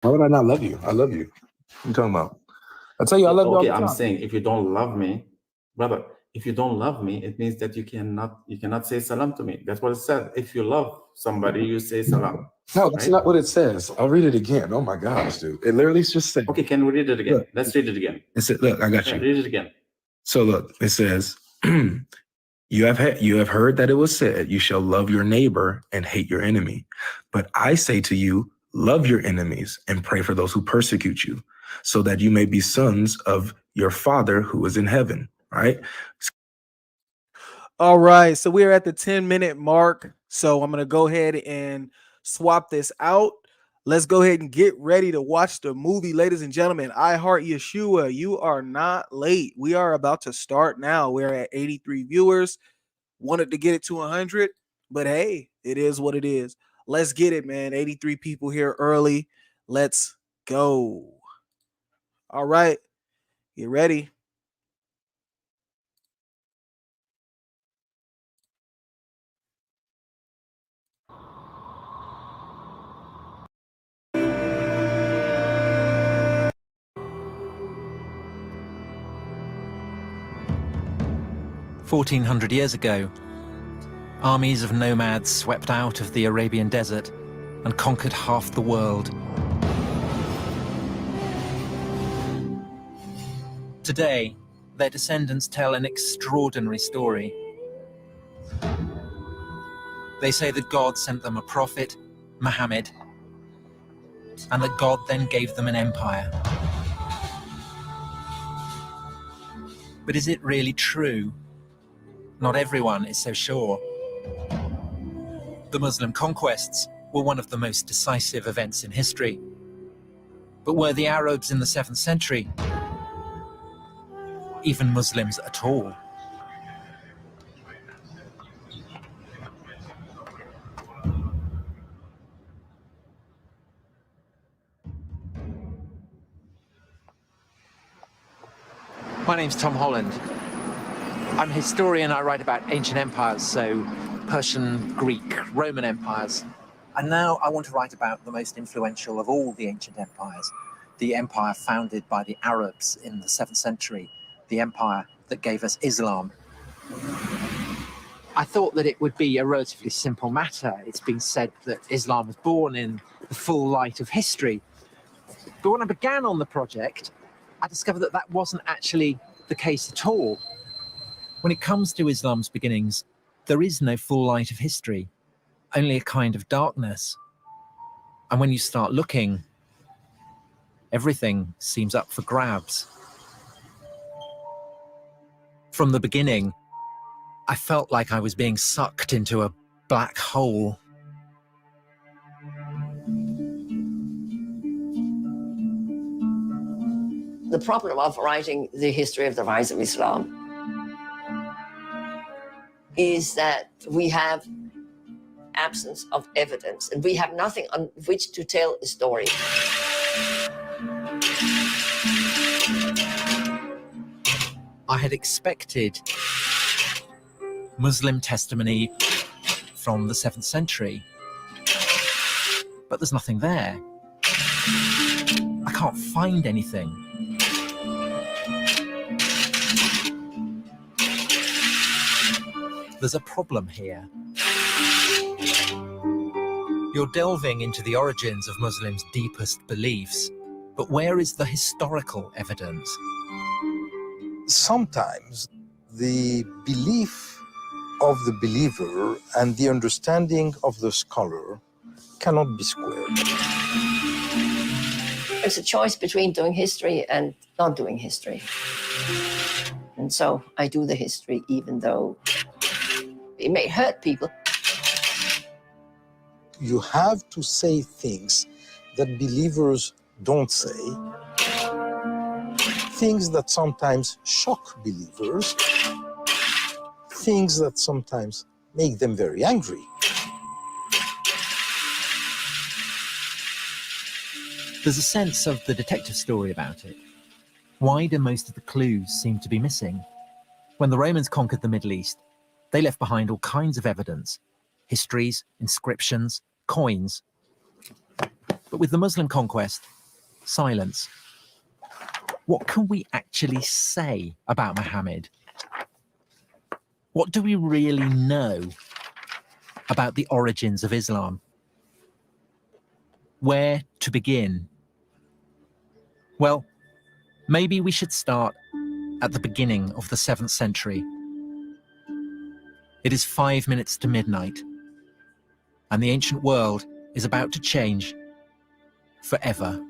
Why would I not love you? I love you. What are you talking about? I tell you, I love you all the Okay, time. I'm saying if you don't love me, brother, if you don't love me, it means that you cannot say salam to me. That's what it said. If you love somebody, you say salam. No, that's not what it says. I'll read it again. Oh my gosh, dude. It literally just said. Okay, can we read it again? Look, Let's read it again. It said, look, I got Yeah, you. read it again. So look, it says, you have heard that it was said, you shall love your neighbor and hate your enemy. But I say to you, love your enemies and pray for those who persecute you, so that you may be sons of your Father who is in heaven. Right? All right, so we're at the 10-minute mark. So I'm going to go ahead and swap this out. Let's go ahead and get ready to watch the movie, ladies and gentlemen. I Heart Yeshua. You are not late. We are about to start now. We're at 83 viewers. Wanted to get it to 100, but hey, it is what it is. Let's get it, man. 83 people here early. Let's go. All right, get ready. $1,400 ago, armies of nomads swept out of the Arabian desert and conquered half the world. Today, their descendants tell an extraordinary story. They say that God sent them a prophet, Muhammad, and that God then gave them an empire. But is it really true? Not everyone is so sure. The Muslim conquests were one of the most decisive events in history. But were the Arabs in the 7th century even Muslims at all? My name's Tom Holland. I'm a historian. I write about ancient empires, so Persian, Greek, Roman empires. And now I want to write about the most influential of all the ancient empires, the empire founded by the Arabs in the 7th century, the empire that gave us Islam. I thought that it would be a relatively simple matter. It's been said that Islam was born in the full light of history. But when I began on the project, I discovered that that wasn't actually the case at all. When it comes to Islam's beginnings, there is no full light of history, only a kind of darkness. And when you start looking, everything seems up for grabs. From the beginning, I felt like I was being sucked into a black hole. The problem of writing the history of the rise of Islam is that we have absence of evidence and we have nothing on which to tell a story. I had expected Muslim testimony from the 7th century, but there's nothing there. I can't find anything. There's a problem here. You're delving into the origins of Muslims' deepest beliefs, but where is the historical evidence? Sometimes the belief of the believer and the understanding of the scholar cannot be squared. It's a choice between doing history and not doing history. And so I do the history even though it may hurt people. You have to say things that believers don't say, things that sometimes shock believers, things that sometimes make them very angry. There's a sense of the detective story about it. Why do most of the clues seem to be missing? When the Romans conquered the Middle East, they left behind all kinds of evidence, histories, inscriptions, coins. But with the Muslim conquest, silence. What can we actually say about Muhammad? What do we really know about the origins of Islam? Where to begin? Well, maybe we should start at the beginning of the 7th century. It is 5 minutes to midnight, and the ancient world is about to change forever.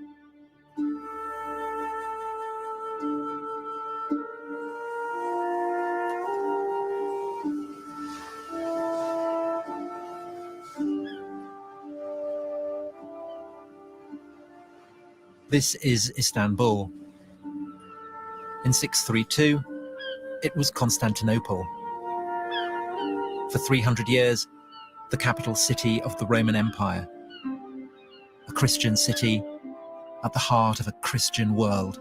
This is Istanbul. In 632, it was Constantinople. For 300 years, the capital city of the Roman Empire. A Christian city at the heart of a Christian world.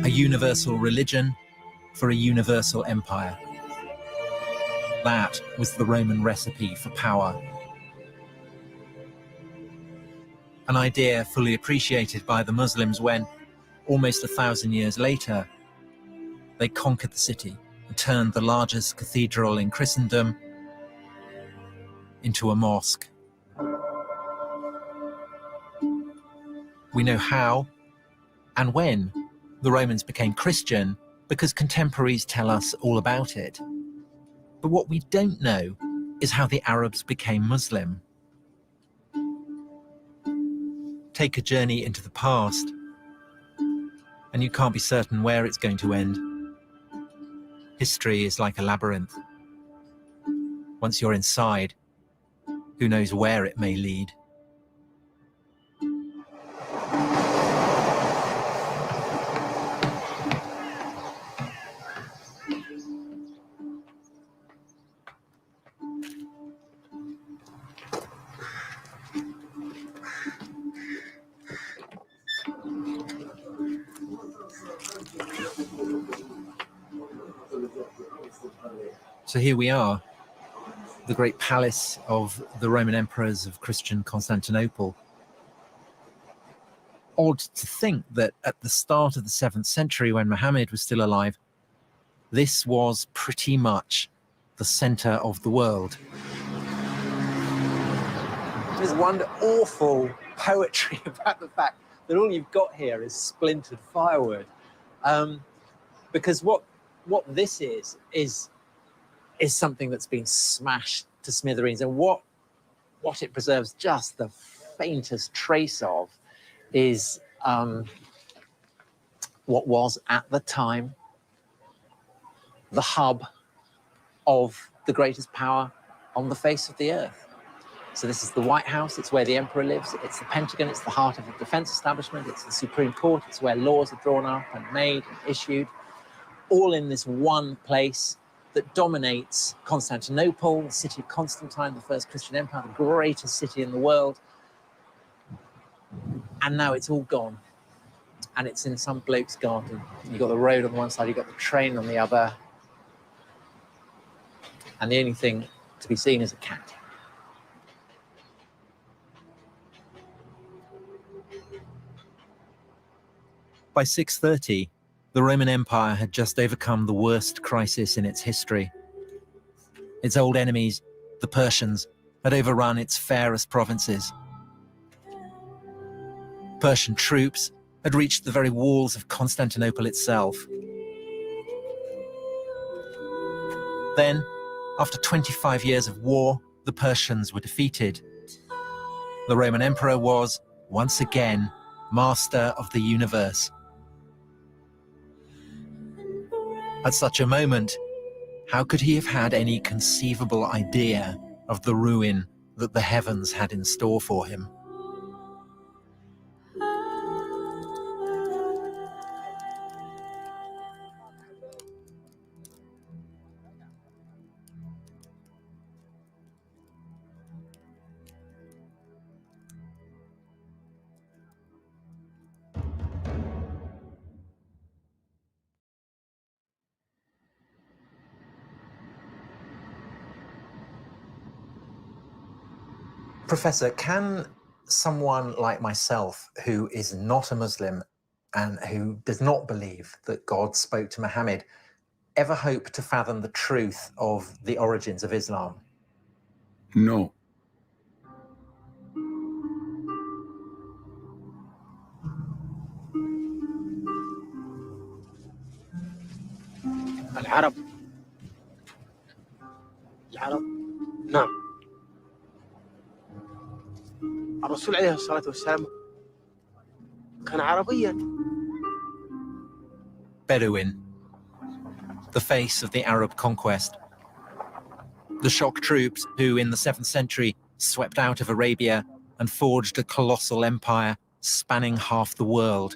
A universal religion for a universal empire. That was the Roman recipe for power. An idea fully appreciated by the Muslims when, almost 1,000 years later, they conquered the city and turned the largest cathedral in Christendom into a mosque. We know how and when the Romans became Christian because contemporaries tell us all about it. But what we don't know is how the Arabs became Muslim. Take a journey into the past, and you can't be certain where it's going to end. History is like a labyrinth. Once you're inside, who knows where it may lead? So here we are, the great palace of the Roman emperors of Christian Constantinople. Odd to think that at the start of the 7th century, when Muhammad was still alive, this was pretty much the center of the world. There's one awful poetry about the fact that all you've got here is splintered firewood. Because what this is something that's been smashed to smithereens, and what it preserves just the faintest trace of is what was at the time the hub of the greatest power on the face of the earth. So this is the White House, it's where the emperor lives, it's the Pentagon, it's the heart of the defense establishment, it's the Supreme Court, it's where laws are drawn up and made and issued, all in this one place that dominates Constantinople, the city of Constantine, the first Christian empire, the greatest city in the world. And now it's all gone. And it's in some bloke's garden. You've got the road on one side, you've got the train on the other. And the only thing to be seen is a cat. By 630, the Roman Empire had just overcome the worst crisis in its history. Its old enemies, the Persians, had overrun its fairest provinces. Persian troops had reached the very walls of Constantinople itself. Then, after 25 years of war, the Persians were defeated. The Roman Emperor was, once again, master of the universe. At such a moment, how could he have had any conceivable idea of the ruin that the heavens had in store for him? Professor, can someone like myself who is not a Muslim and who does not believe that God spoke to Muhammad ever hope to fathom the truth of the origins of Islam? No. العرب نعم الرسول عليه الصلاة والسلام كان عربيا. Bedouin, the face of the Arab conquest. The shock troops who in the 7th century swept out of Arabia and forged a colossal empire spanning half the world.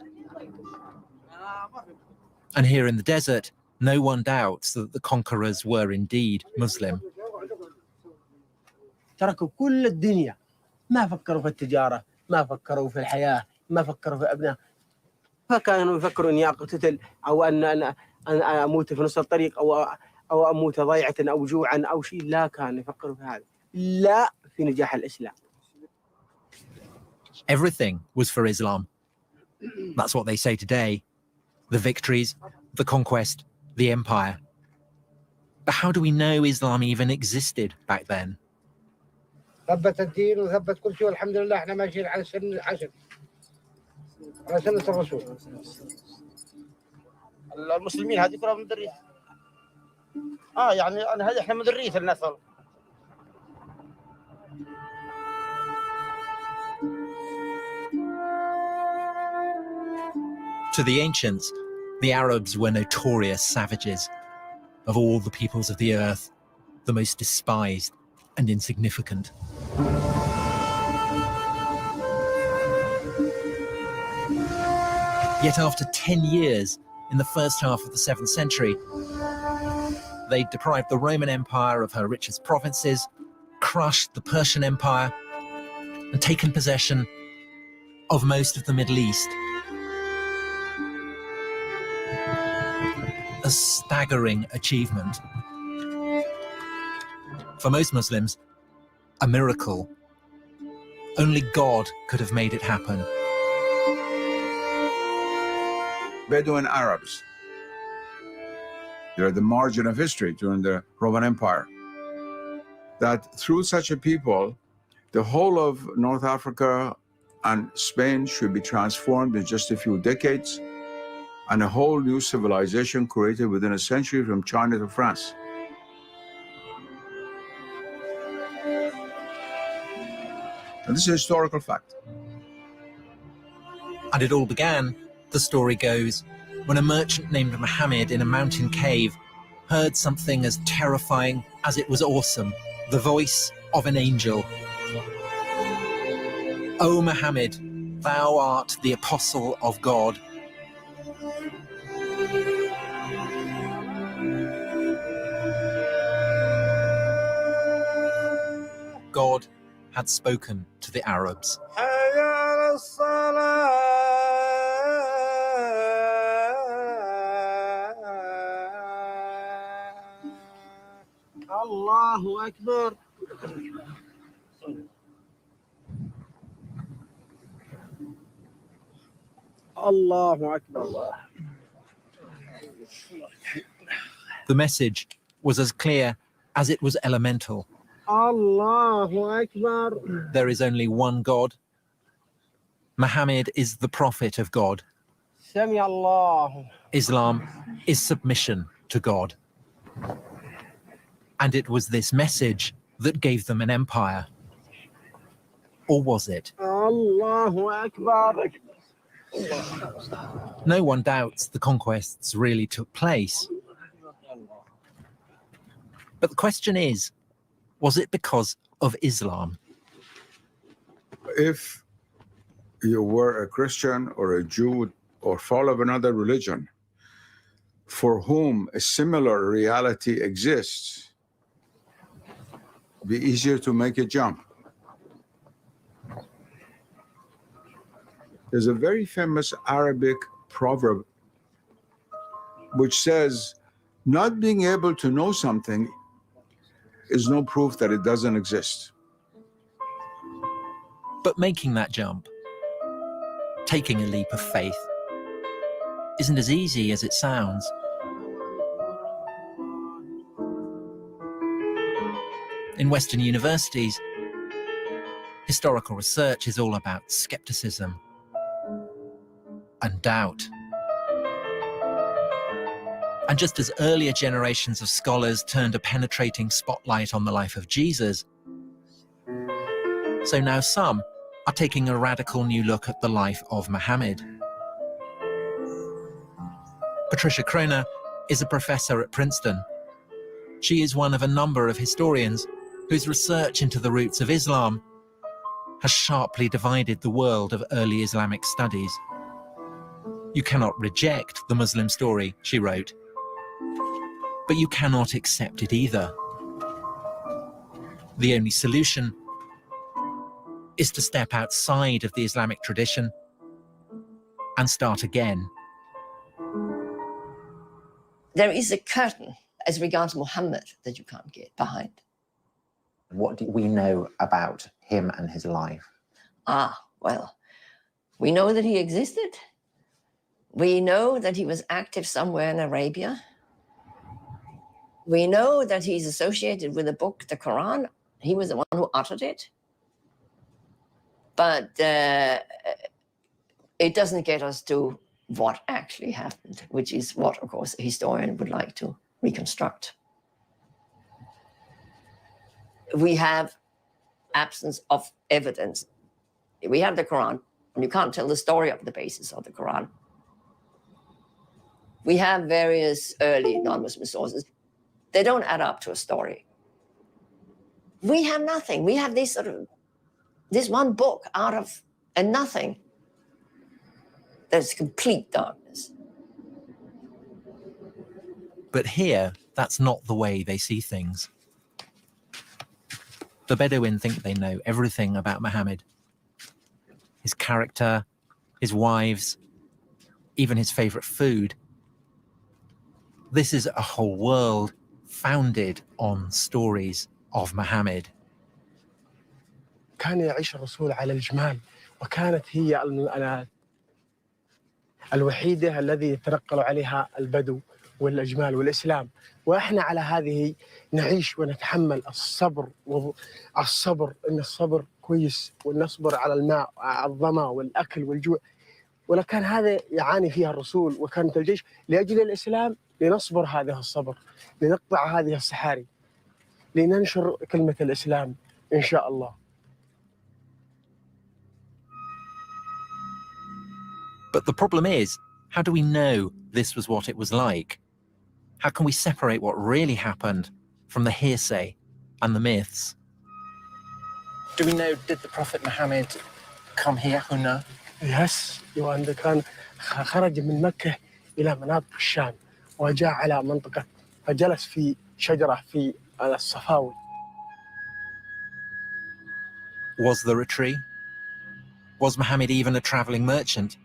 And here in the desert, no one doubts that the conquerors were indeed Muslim. تركوا كل الدنيا، ما فكروا في التجارة، ما فكروا في الحياة، ما فكروا في أبناء، فكانوا يفكروا إني أقتتل أو أن أموت في نص الطريق أو أموت ضيعة أو جوعا أو شيء. لا كانوا يفكروا في هذا، لا في نجاح الإسلام. Everything was for Islam. That's what they say today. The victories, the conquest, the empire. But how do we know Islam even existed back then? ثبت الدين وثبت كل شيء والحمد لله احنا ماشيين على سنة الرسول. المسلمين هذه كلها من ذرية. يعني هذه احنا من ذرية الناس. To the ancients, the Arabs were notorious savages. Of all the peoples of the earth, the most despised and insignificant. Yet after 10 years, in the first half of the 7th century, they deprived the Roman Empire of her richest provinces, crushed the Persian Empire, and taken possession of most of the Middle East. A staggering achievement. For most Muslims, a miracle. Only God could have made it happen. Bedouin Arabs. They're the margin of history during the Roman Empire. That through such a people, the whole of North Africa and Spain should be transformed in just a few decades, and a whole new civilization created within a century from China to France. And this is a historical fact. And it all began, the story goes, when a merchant named Muhammad in a mountain cave heard something as terrifying as it was awesome, the voice of an angel. O Muhammad, thou art the apostle of God. God had spoken to the Arabs. الله أكبر. الله أكبر. The message was as clear as it was elemental. الله أكبر. There is only one God. Muhammad is the prophet of God. سمع الله. Islam is submission to God. And it was this message that gave them an empire. Or was it? الله أكبر. No one doubts the conquests really took place. But the question is, was it because of Islam? If you were a Christian or a Jew or follow another religion for whom a similar reality exists, it'd be easier to make a jump. There's a very famous Arabic proverb which says, not being able to know something is no proof that it doesn't exist. But making that jump, taking a leap of faith, isn't as easy as it sounds. In Western universities, historical research is all about skepticism and doubt. And just as earlier generations of scholars turned a penetrating spotlight on the life of Jesus, so now some are taking a radical new look at the life of Muhammad. Patricia Kroner is a professor at Princeton. She is one of a number of historians whose research into the roots of Islam has sharply divided the world of early Islamic studies. You cannot reject the Muslim story, she wrote, but you cannot accept it either. The only solution is to step outside of the Islamic tradition and start again. There is a curtain as regards Muhammad that you can't get behind. What do we know about him and his life? Well, we know that he existed. We know that he was active somewhere in Arabia. We know that he's associated with the book, the Quran. He was the one who uttered it. But it doesn't get us to what actually happened, which is what, of course, a historian would like to reconstruct. We have absence of evidence. We have the Quran, and you can't tell the story of the basis of the Quran. We have various early non-Muslim sources. They don't add up to a story. We have nothing. We have this one book out of a nothing. There's complete darkness. But here, that's not the way they see things. The Bedouin think they know everything about Muhammad. His character, his wives, even his favorite food. This is a whole world founded on stories of Muhammad. كان يعيش الرسول على الجمال، وكانت هي الوحيدة الذي يتنقل عليها البدو والأجمال والإسلام، وإحنا على هذه نعيش ونتحمل الصبر إن الصبر كويس، ونصبر على الماء على الظما والأكل والجوع، ولكن هذا يعاني فيها الرسول وكانت الجيش لأجل الإسلام. لنصبر هذا الصبر، لنقطع هذه السحاري، لننشر كلمة الإسلام إن شاء الله. But the problem is, how do we know this was what it was like? How can we separate what really happened from the hearsay and the myths? Do we know, did the Prophet Muhammad come here, Huna? Yes, وأن كان خرج من مكة إلى مناطق الشام وجاء على منطقة فجلس في شجرة في الصفاوي. Was there a tree? Was Muhammad even a traveling merchant?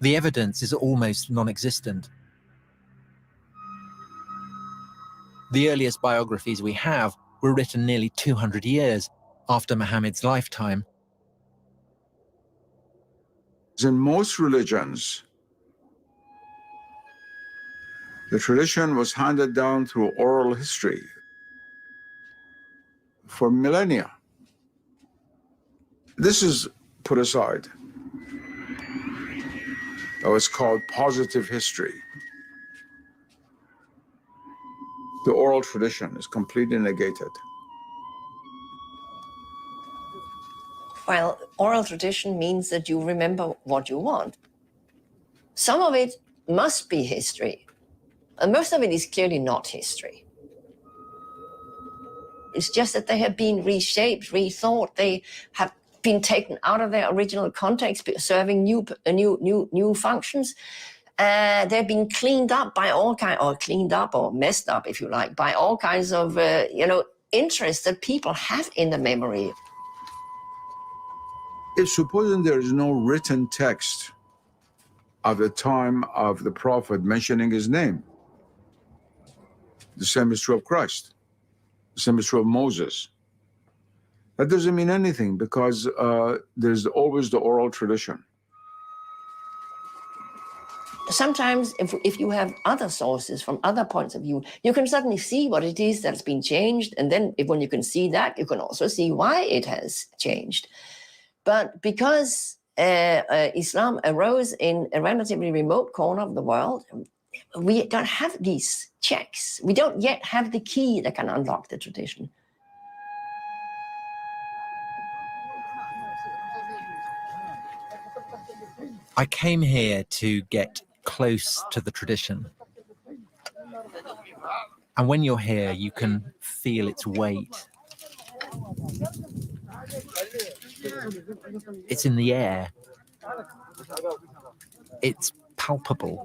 The evidence is almost non-existent. The earliest biographies we have were written nearly 200 years after Muhammad's lifetime. In most religions, the tradition was handed down through oral history for millennia. This is put aside. That was called positive history. The oral tradition is completely negated. Well, oral tradition means that you remember what you want. Some of it must be history, and most of it is clearly not history. It's just that they have been reshaped, rethought. They have been taken out of their original context, serving new functions. They've been cleaned up by all kinds, or cleaned up or messed up, if you like, by all kinds of interests that people have in the memory. If supposing there is no written text of the time of the Prophet mentioning his name, the same is true of Christ. The same is true of Moses. That doesn't mean anything because there's always the oral tradition. Sometimes if you have other sources from other points of view, you can suddenly see what it is that's been changed. And then when you can see that, you can also see why it has changed. But because Islam arose in a relatively remote corner of the world, we don't have these checks. We don't yet have the key that can unlock the tradition. I came here to get close to the tradition. And when you're here, you can feel its weight. It's in the air. It's palpable.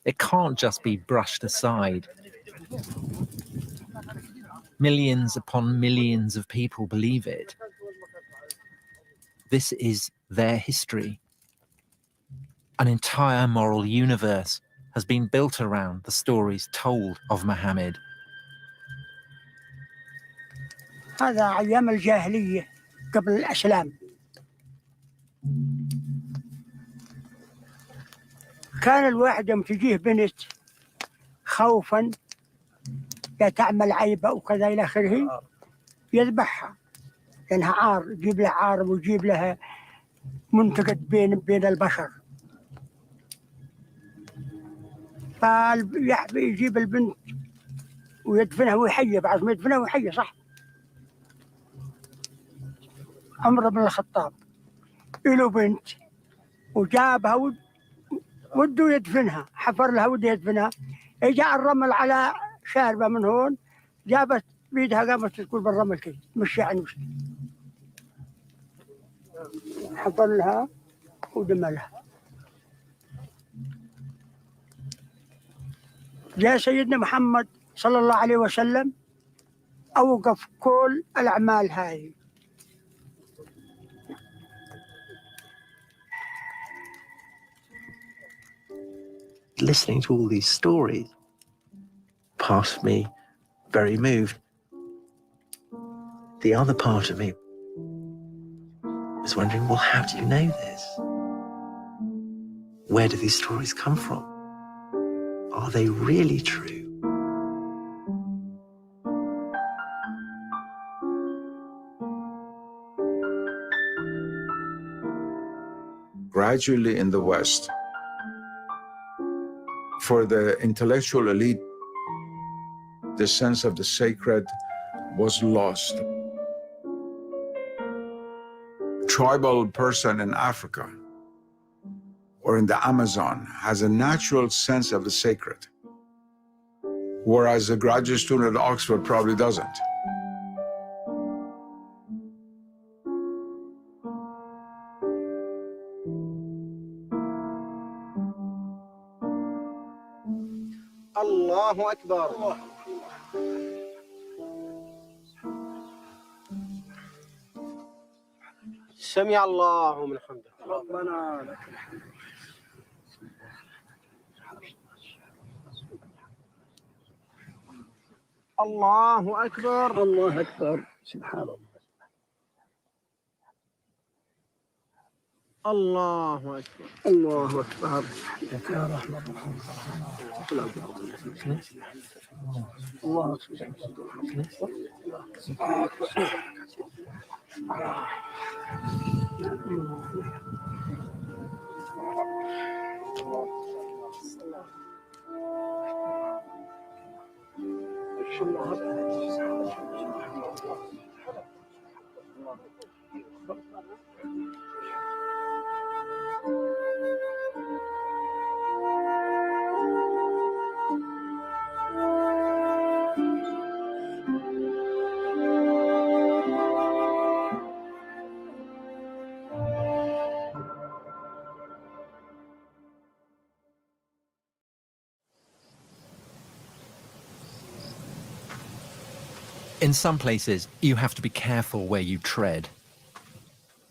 It can't just be brushed aside. Millions upon millions of people believe it. This is their history. An entire moral universe has been built around the stories told of Muhammad. هذا أيام الجاهلية قبل الإسلام. كان الواحد يوم تجيه بنت خوفا لا تعمل عيبة وكذا إلى آخره يذبحها لأنها عار، يجيب لها عار ويجيب لها منتقد بين البشر. فيجيب البنت ويدفنها ويحيى، بعد ما يدفنها ويحيى صح. عمر بن الخطاب له بنت وجابها وده يدفنها، حفر لها وده يدفنها، جاء الرمل على شاربة من هون، جابت بيدها قامت تقول بالرمل كده مشي عن مشي، حفر لها ودملها. جاء سيدنا محمد صلى الله عليه وسلم أوقف كل الأعمال هذه. Listening to all these stories, part of me very moved. The other part of me was wondering, well, how do you know this? Where do these stories come from? Are they really true? Gradually in the West, for the intellectual elite, the sense of the sacred was lost. A tribal person in Africa or in the Amazon has a natural sense of the sacred, whereas a graduate student at Oxford probably doesn't. الله أكبر. سمع الله من حمده. ربنا لك الحمد. الله أكبر. الله أكبر. سبحان الله. الله أكبر. الله أكبر. يا رحمة الله. In some places, you have to be careful where you tread.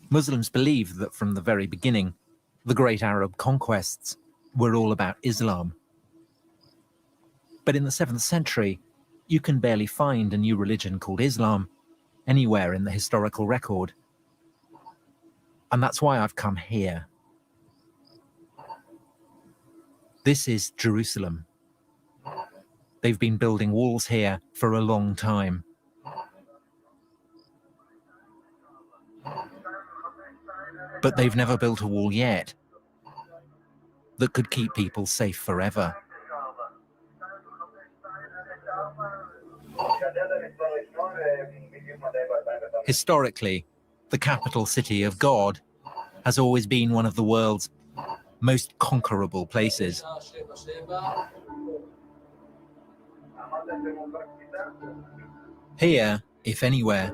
Muslims believe that from the very beginning, the great Arab conquests were all about Islam. But in the 7th century, you can barely find a new religion called Islam anywhere in the historical record. And that's why I've come here. This is Jerusalem. They've been building walls here for a long time. But they've never built a wall yet that could keep people safe forever. Historically, the capital city of God has always been one of the world's most conquerable places. Here, if anywhere,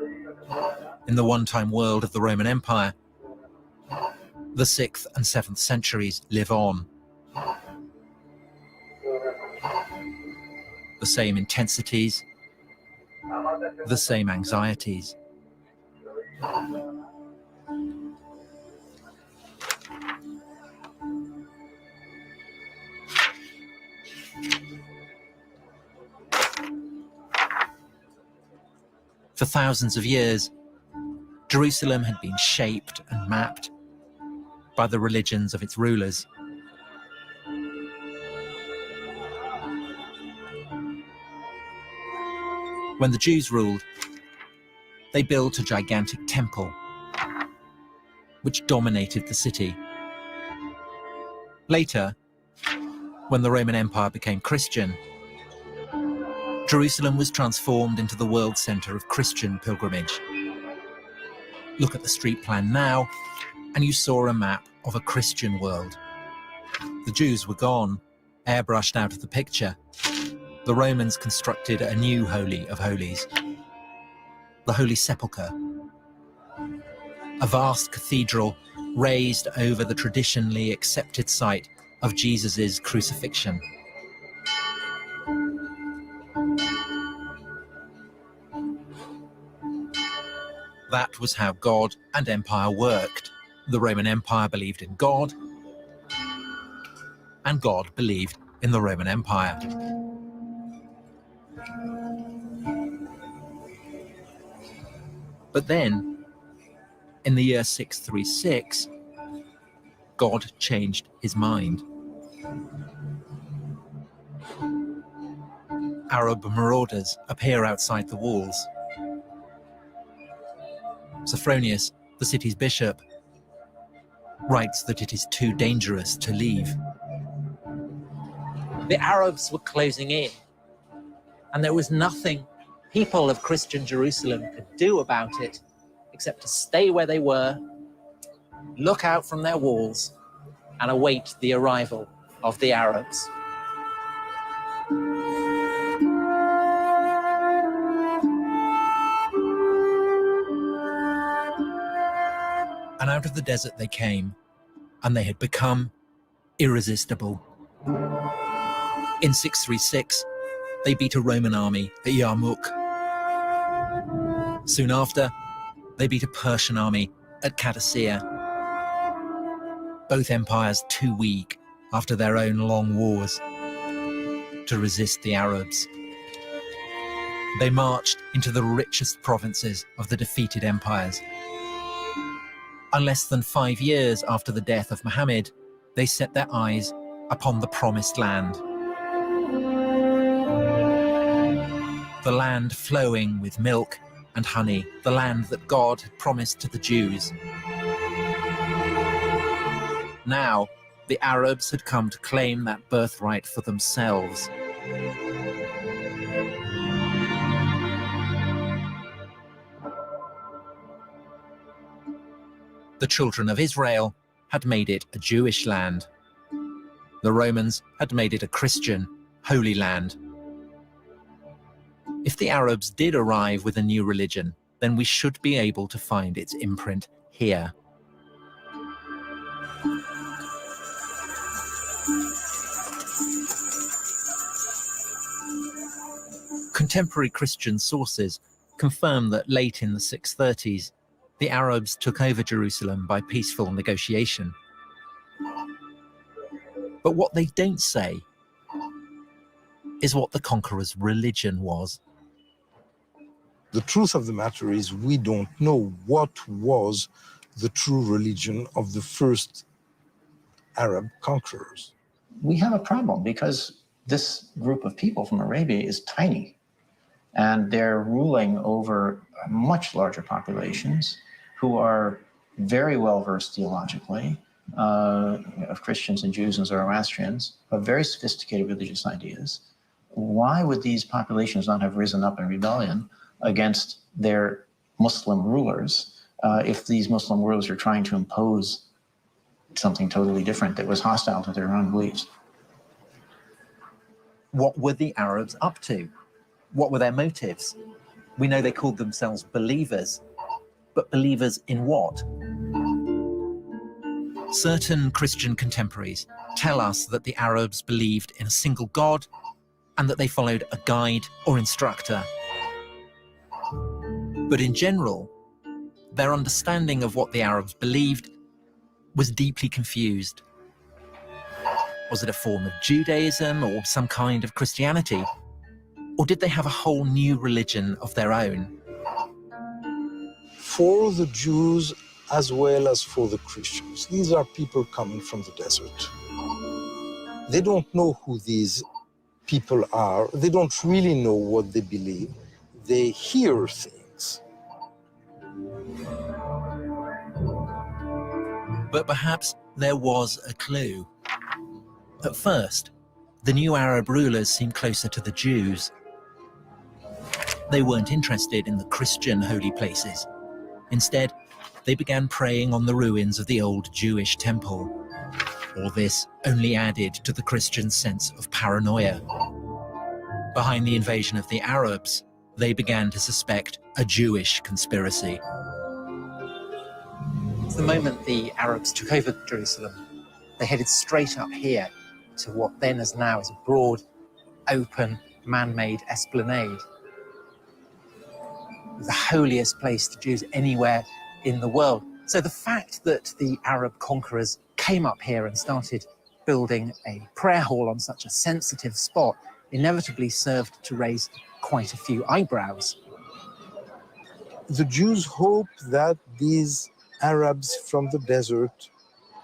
in the one-time world of the Roman Empire, the 6th and 7th centuries live on. The same intensities, the same anxieties. For thousands of years, Jerusalem had been shaped and mapped by the religions of its rulers. When the Jews ruled, they built a gigantic temple, which dominated the city. Later, when the Roman Empire became Christian, Jerusalem was transformed into the world center of Christian pilgrimage. Look at the street plan now, and you saw a map of a Christian world. The Jews were gone, airbrushed out of the picture. The Romans constructed a new Holy of Holies, the Holy Sepulchre, a vast cathedral raised over the traditionally accepted site of Jesus' crucifixion. That was how God and empire worked. The Roman Empire believed in God, and God believed in the Roman Empire. But then, in the year 636, God changed his mind. Arab marauders appear outside the walls. Sophronius, the city's bishop, writes that it is too dangerous to leave. The Arabs were closing in, and there was nothing people of Christian Jerusalem could do about it except to stay where they were, look out from their walls, and await the arrival of the Arabs. And out of the desert they came, and they had become irresistible. In 636, they beat a Roman army at Yarmouk. Soon after, they beat a Persian army at Qadisiyah. Both empires too weak after their own long wars to resist the Arabs. They marched into the richest provinces of the defeated empires. And less than 5 years after the death of Muhammad, they set their eyes upon the promised land. The land flowing with milk and honey, the land that God had promised to the Jews. Now, the Arabs had come to claim that birthright for themselves. The children of Israel had made it a Jewish land. The Romans had made it a Christian, holy land. If the Arabs did arrive with a new religion, then we should be able to find its imprint here. Contemporary Christian sources confirm that late in the 630s, the Arabs took over Jerusalem by peaceful negotiation. But what they don't say is what the conqueror's religion was. The truth of the matter is we don't know what was the true religion of the first Arab conquerors. We have a problem because this group of people from Arabia is tiny, and they're ruling over much larger populations who are very well versed theologically, of Christians and Jews and Zoroastrians, have very sophisticated religious ideas. Why would these populations not have risen up in rebellion against their Muslim rulers if these Muslim rulers are trying to impose something totally different that was hostile to their own beliefs? What were the Arabs up to? What were their motives? We know they called themselves believers, but believers in what? Certain Christian contemporaries tell us that the Arabs believed in a single God and that they followed a guide or instructor. But in general, their understanding of what the Arabs believed was deeply confused. Was it a form of Judaism or some kind of Christianity? Or did they have a whole new religion of their own? For the Jews as well as for the Christians, these are people coming from the desert. They don't know who these people are. They don't really know what they believe. They hear things. But perhaps there was a clue. At first, the new Arab rulers seemed closer to the Jews. They weren't interested in the Christian holy places. Instead, they began praying on the ruins of the old Jewish temple. All this only added to the Christians' sense of paranoia. Behind the invasion of the Arabs, they began to suspect a Jewish conspiracy. The moment the Arabs took over Jerusalem, they headed straight up here to what then as now is a broad, open, man-made esplanade. The holiest place to Jews anywhere in the world. So the fact that the Arab conquerors came up here and started building a prayer hall on such a sensitive spot inevitably served to raise quite a few eyebrows. The Jews hope that these Arabs from the desert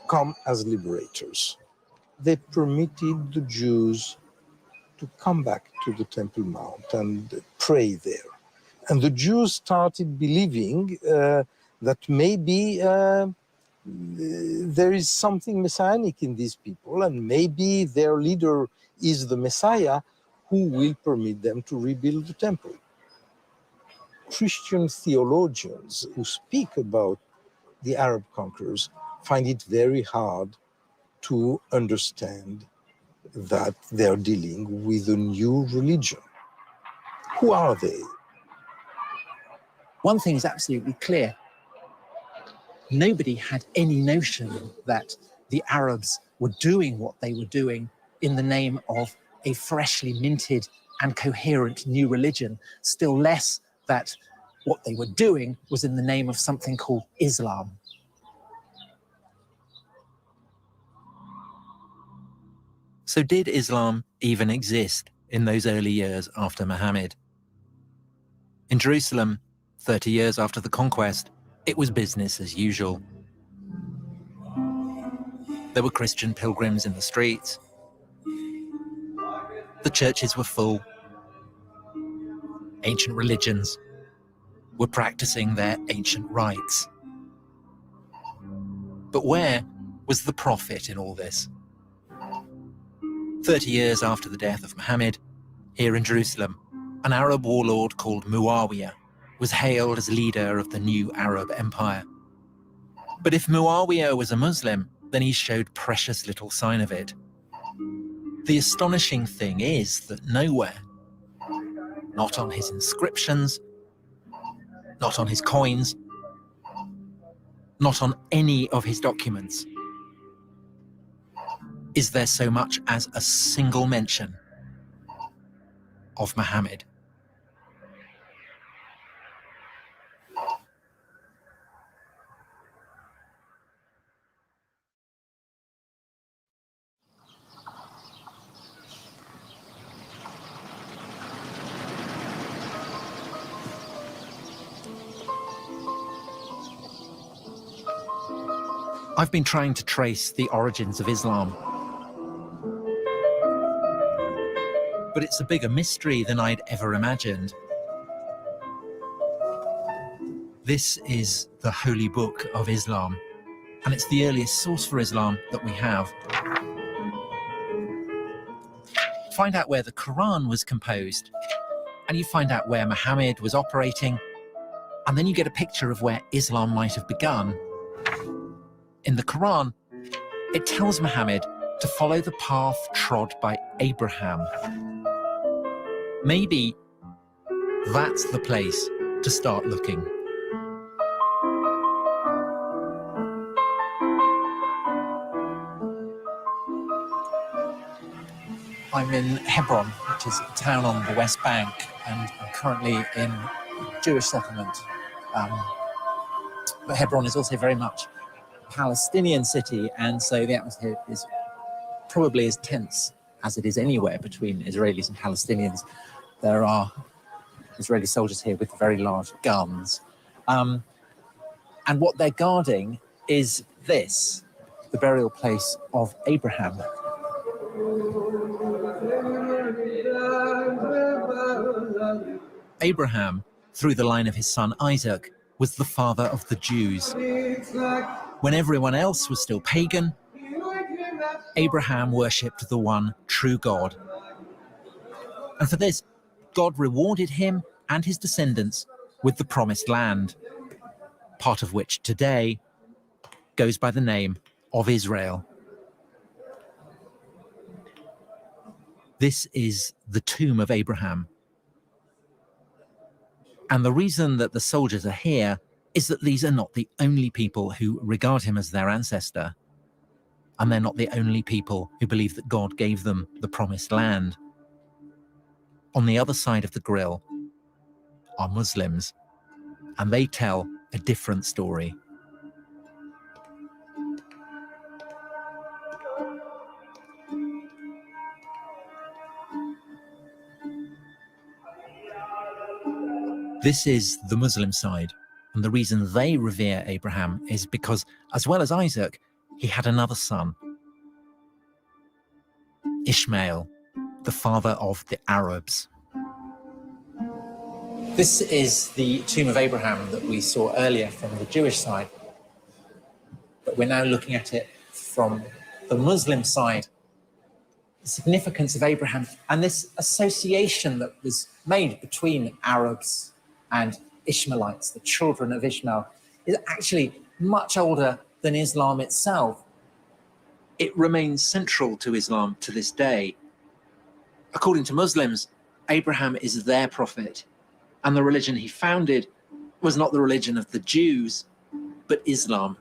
come as liberators. They permitted the Jews to come back to the Temple Mount and pray there. And the Jews started believing that maybe there is something messianic in these people, and maybe their leader is the Messiah who will permit them to rebuild the temple. Christian theologians who speak about the Arab conquerors find it very hard to understand that they're dealing with a new religion. Who are they? One thing is absolutely clear. Nobody had any notion that the Arabs were doing what they were doing in the name of a freshly minted and coherent new religion, still less that what they were doing was in the name of something called Islam. So did Islam even exist in those early years after Muhammad? In Jerusalem, 30 years after the conquest, it was business as usual. There were Christian pilgrims in the streets. The churches were full. Ancient religions were practicing their ancient rites. But where was the prophet in all this? 30 years after the death of Muhammad, here in Jerusalem, an Arab warlord called Muawiyah was hailed as leader of the new Arab empire. But if Muawiyah was a Muslim, then he showed precious little sign of it. The astonishing thing is that nowhere, not on his inscriptions, not on his coins, not on any of his documents, is there so much as a single mention of Muhammad. I've been trying to trace the origins of Islam, but it's a bigger mystery than I'd ever imagined. This is the Holy Book of Islam, and it's the earliest source for Islam that we have. Find out where the Quran was composed, and you find out where Muhammad was operating, and then you get a picture of where Islam might have begun. In the Quran, it tells Muhammad to follow the path trod by Abraham. Maybe that's the place to start looking. I'm in Hebron, which is a town on the West Bank, and I'm currently in a Jewish settlement. But Hebron is also very much a Palestinian city, and so the atmosphere is probably as tense as it is anywhere between Israelis and Palestinians. There are Israeli soldiers here with very large guns. And what they're guarding is this, the burial place of Abraham. Abraham, through the line of his son Isaac, was the father of the Jews. When everyone else was still pagan, Abraham worshipped the one true God. And for this, God rewarded him and his descendants with the promised land, part of which today goes by the name of Israel. This is the tomb of Abraham. And the reason that the soldiers are here is that these are not the only people who regard him as their ancestor. And they're not the only people who believe that God gave them the promised land. On the other side of the grill are Muslims, and they tell a different story. This is the Muslim side, and the reason they revere Abraham is because, as well as Isaac, he had another son, Ishmael, the father of the Arabs. This is the tomb of Abraham that we saw earlier from the Jewish side, but we're now looking at it from the Muslim side. The significance of Abraham and this association that was made between Arabs and Ishmaelites, the children of Ishmael, is actually much older than Islam itself. It remains central to Islam to this day. According to Muslims, Abraham is their prophet, and the religion he founded was not the religion of the Jews, but Islam.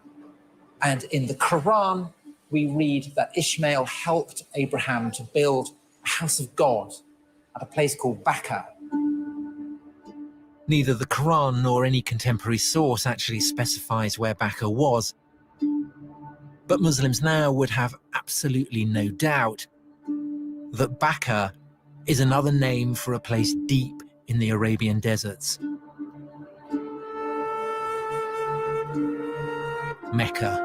And in the Quran, we read that Ishmael helped Abraham to build a house of God at a place called Bakkah. Neither the Quran nor any contemporary source actually specifies where Bakkah was, but Muslims now would have absolutely no doubt that Bakkah is another name for a place deep in the Arabian deserts. Mecca.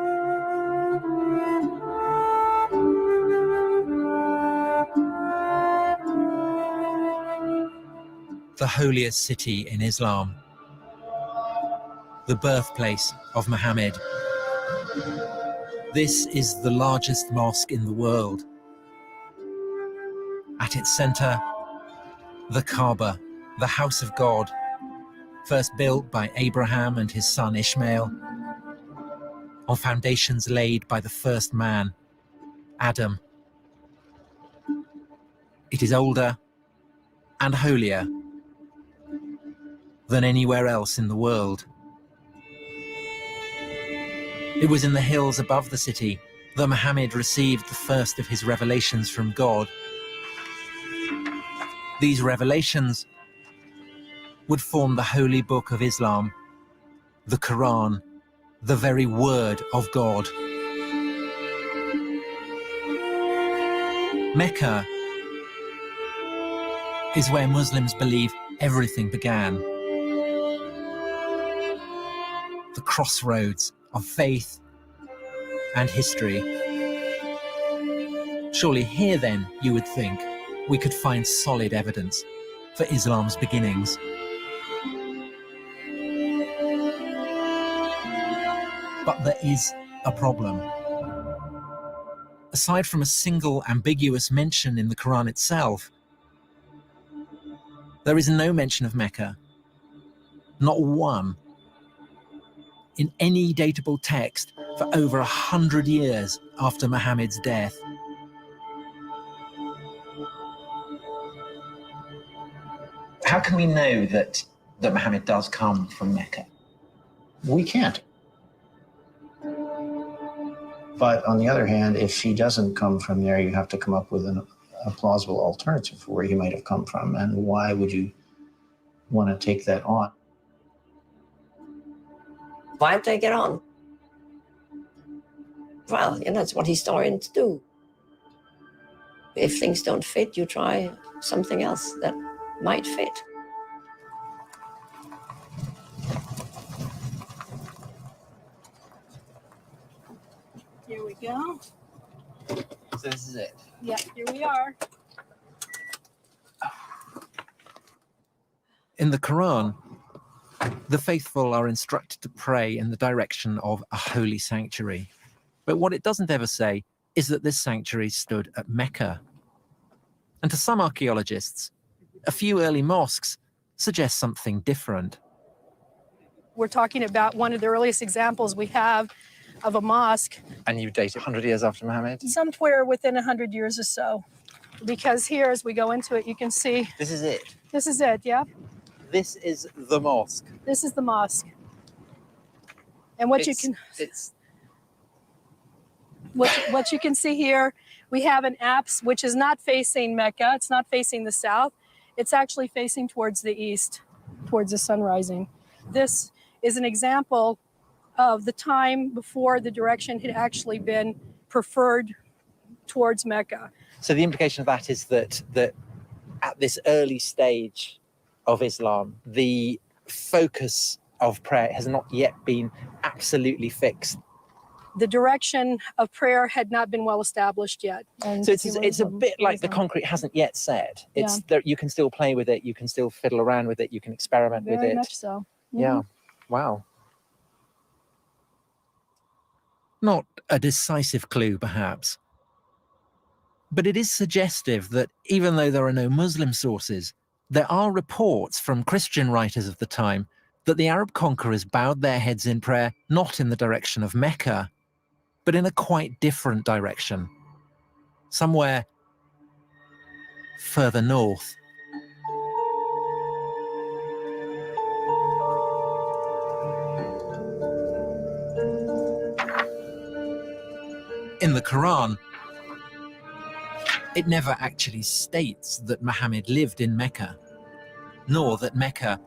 The holiest city in Islam, the birthplace of Muhammad. This is the largest mosque in the world. At its center, the Kaaba, the house of God, first built by Abraham and his son Ishmael, on foundations laid by the first man, Adam. It is older and holier than anywhere else in the world. It was in the hills above the city that Muhammad received the first of his revelations from God. These revelations would form the holy book of Islam, the Quran, the very word of God. Mecca is where Muslims believe everything began. The crossroads of faith and history. Surely here then, you would think, we could find solid evidence for Islam's beginnings. But there is a problem. Aside from a single ambiguous mention in the Quran itself, there is no mention of Mecca, not one, in any datable text for over 100 years after Muhammad's death. How can we know that Muhammad does come from Mecca? We can't. But on the other hand, if he doesn't come from there, you have to come up with a plausible alternative for where he might have come from. And why would you want to take that on? Why take it on? Well, that's what historians do. If things don't fit, you try something else that might fit. Here we go. So this is it. Yeah, here we are. In the Quran, the faithful are instructed to pray in the direction of a holy sanctuary. But what it doesn't ever say is that this sanctuary stood at Mecca. And to some archaeologists, a few early mosques suggest something different. We're talking about one of the earliest examples we have of a mosque. And you date it 100 years after Muhammad? Somewhere within 100 years or so. Because here, as we go into it, you can see. This is it? This is it, yeah. This is the mosque? This is the mosque. And what you can see here, we have an apse which is not facing Mecca. It's not facing the south. It's actually facing towards the east, towards the sun rising. This is an example of the time before the direction had actually been preferred towards Mecca. So the implication of that is that at this early stage of Islam, the focus of prayer has not yet been absolutely fixed. The direction of prayer had not been well established yet. And so it's a bit like the concrete hasn't yet set. It's there, you can still play with it, you can still fiddle around with it, you can experiment with it. Very much so. Mm-hmm. Yeah. Wow. Not a decisive clue, perhaps. But it is suggestive that even though there are no Muslim sources, there are reports from Christian writers of the time that the Arab conquerors bowed their heads in prayer not in the direction of Mecca, but in a quite different direction, somewhere further north. In the Quran, it never actually states that Muhammad lived in Mecca, nor that Mecca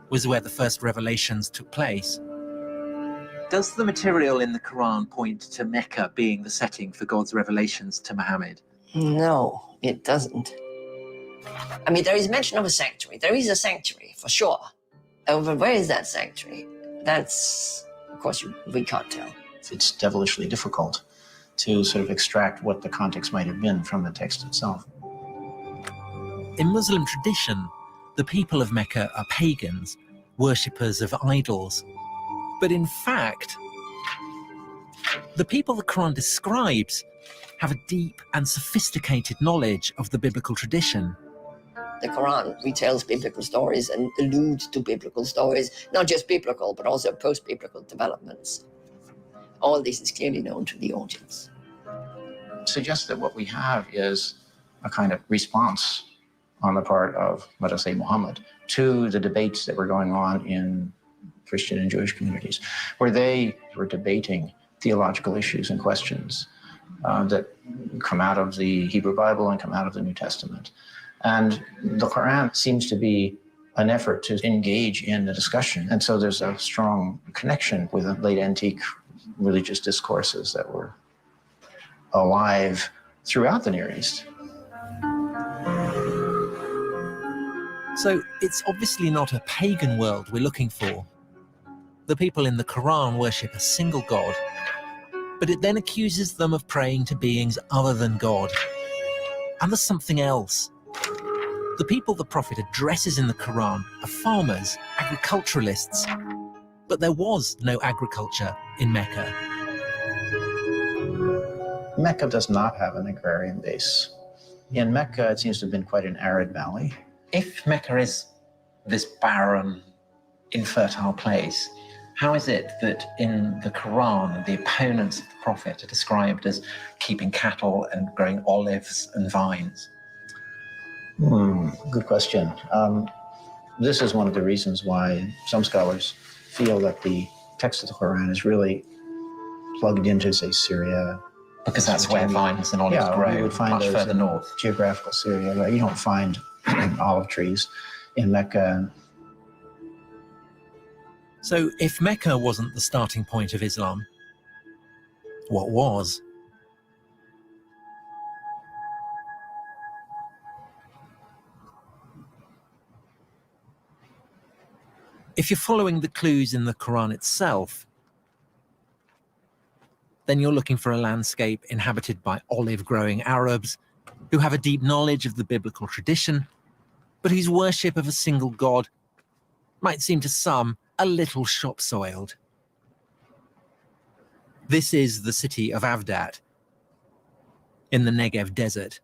was where the first revelations took place. Does the material in the Quran point to Mecca being the setting for God's revelations to Muhammad? No, it doesn't. I mean, there is mention of a sanctuary. There is a sanctuary, for sure. But where is that sanctuary? That's, of course, we can't tell. It's devilishly difficult to sort of extract what the context might have been from the text itself. In Muslim tradition, the people of Mecca are pagans, worshippers of idols. But in fact, the people the Quran describes have a deep and sophisticated knowledge of the biblical tradition. The Quran retells biblical stories and alludes to biblical stories, not just biblical, but also post-biblical developments. All this is clearly known to the audience. It suggests that what we have is a kind of response on the part of, let us say, Muhammad, to the debates that were going on in Christian and Jewish communities, where they were debating theological issues and questions that come out of the Hebrew Bible and come out of the New Testament. And the Quran seems to be an effort to engage in the discussion. And so there's a strong connection with the late antique religious discourses that were alive throughout the Near East. So it's obviously not a pagan world we're looking for. The people in the Quran worship a single God, But it then accuses them of praying to beings other than God. And there's something else. The people the prophet addresses in the Quran are farmers, agriculturalists. But there was no agriculture in Mecca. Mecca does not have an agrarian base. In Mecca, it seems to have been quite an arid valley. If Mecca is this barren, infertile place, how is it that in the Quran, the opponents of the prophet are described as keeping cattle and growing olives and vines? Good question. This is one of the reasons why some scholars feel that the text of the Quran is really plugged into, say, Syria. Because that's where vines and olives grow, you would find much those further in north. Geographical Syria. You don't find olive trees in Mecca. So if Mecca wasn't the starting point of Islam, what was? If you're following the clues in the Quran itself, then you're looking for a landscape inhabited by olive-growing Arabs who have a deep knowledge of the biblical tradition, but whose worship of a single God might seem to some a little shop-soiled. This is the city of Avdat in the Negev desert.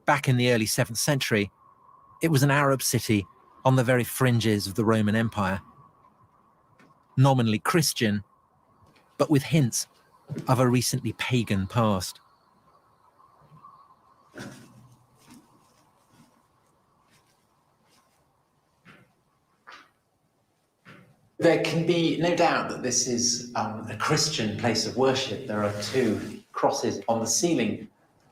Back in the early 7th century, it was an Arab city on the very fringes of the Roman Empire. Nominally Christian, but with hints of a recently pagan past. There can be no doubt that this is a Christian place of worship. There are 2 crosses on the ceiling,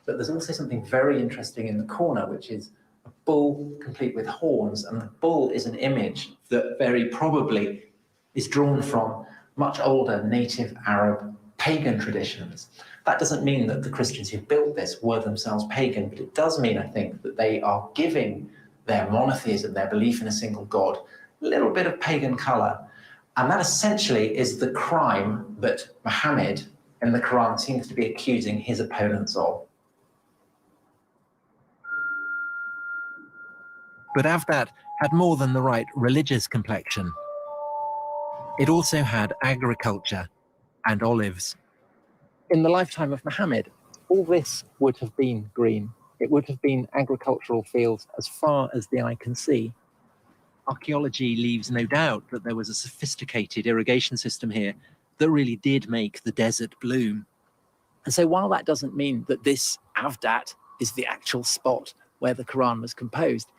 but there's also something very interesting in the corner, which is a bull complete with horns, and the bull is an image that very probably is drawn from much older native Arab pagan traditions. That doesn't mean that the Christians who built this were themselves pagan, but it does mean, I think, that they are giving their monotheism, their belief in a single God, a little bit of pagan colour. And that essentially is the crime that Muhammad in the Quran seems to be accusing his opponents of. But Avdat had more than the right religious complexion. It also had agriculture and olives. In the lifetime of Muhammad, all this would have been green. It would have been agricultural fields as far as the eye can see. Archaeology leaves no doubt that there was a sophisticated irrigation system here that really did make the desert bloom. And so while that doesn't mean that this Avdat is the actual spot where the Quran was composed,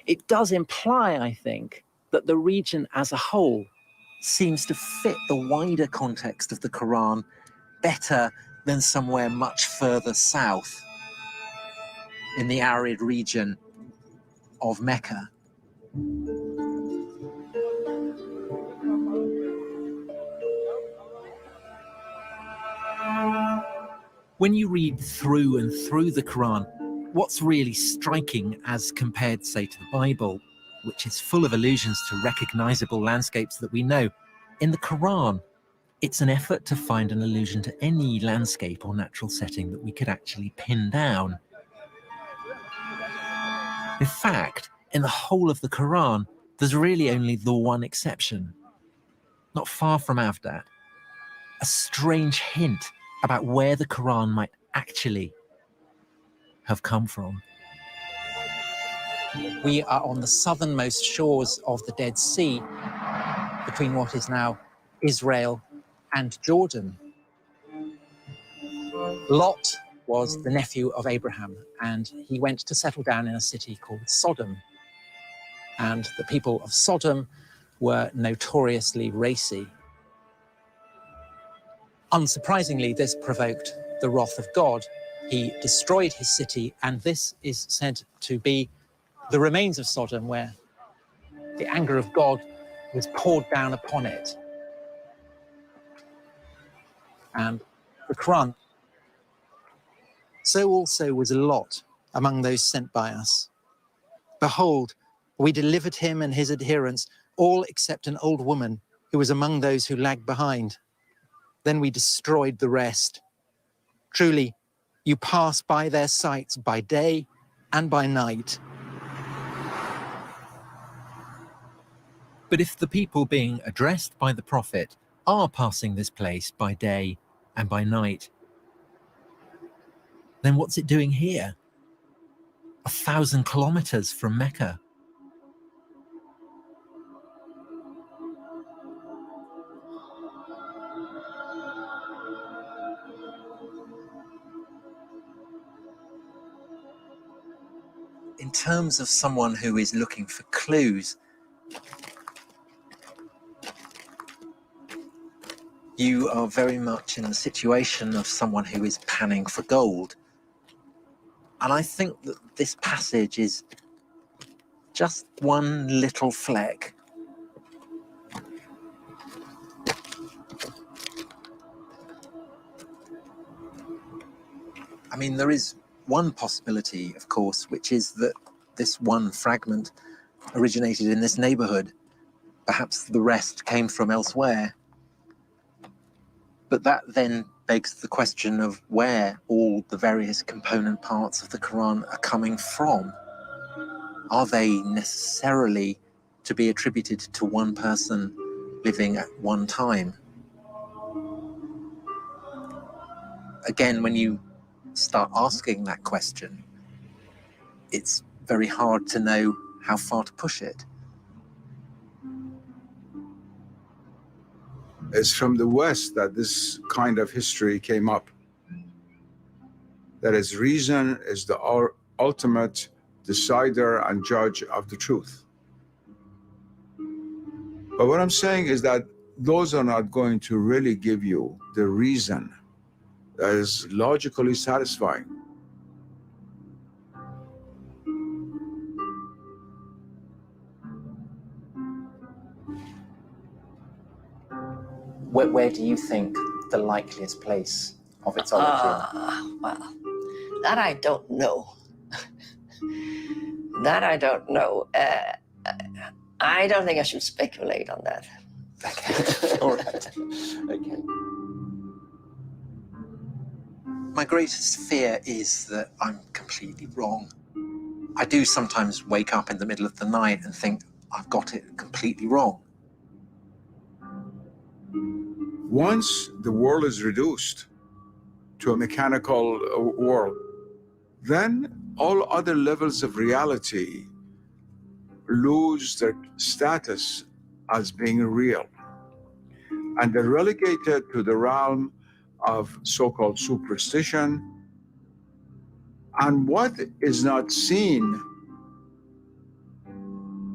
it does imply, I think, that the region as a whole seems to fit the wider context of the Quran better than somewhere much further south in the arid region of Mecca. When you read through and through the Quran, what's really striking as compared, say, to the Bible, which is full of allusions to recognizable landscapes that we know, in the Quran, it's an effort to find an allusion to any landscape or natural setting that we could actually pin down. In fact, in the whole of the Quran, there's really only the one exception. Not far from Avdat, a strange hint about where the Quran might actually have come from. We are on the southernmost shores of the Dead Sea, between what is now Israel and Jordan. Lot was the nephew of Abraham, and he went to settle down in a city called Sodom. And the people of Sodom were notoriously racy. Unsurprisingly, this provoked the wrath of God. He destroyed his city, and this is said to be the remains of Sodom, where the anger of God was poured down upon it. And the Quran. So also was Lot among those sent by us. Behold, we delivered him and his adherents, all except an old woman who was among those who lagged behind. then we destroyed the rest. Truly, you pass by their sites by day and by night. But if the people being addressed by the prophet are passing this place by day and by night, then what's it doing here? 1,000 kilometers from Mecca. In terms of someone who is looking for clues, you are very much in the situation of someone who is panning for gold. And I think that this passage is just one little fleck. I mean, there is one possibility, of course, which is that this one fragment originated in this neighborhood. Perhaps the rest came from elsewhere. But that then begs the question of where all the various component parts of the Quran are coming from. Are they necessarily to be attributed to one person living at one time? Again, when you start asking that question, it's very hard to know how far to push it. It's from the West that this kind of history came up. That is, reason is the ultimate decider and judge of the truth. But what I'm saying is that those are not going to really give you the reason that is logically satisfying. Where do you think the likeliest place of its origin? Well, that I don't know. That I don't know. I don't think I should speculate on that. Okay. All right. Okay. My greatest fear is that I'm completely wrong. I do sometimes wake up in the middle of the night and think I've got it completely wrong. Once the world is reduced to a mechanical world, then all other levels of reality lose their status as being real. And they're relegated to the realm of so-called superstition. And what is not seen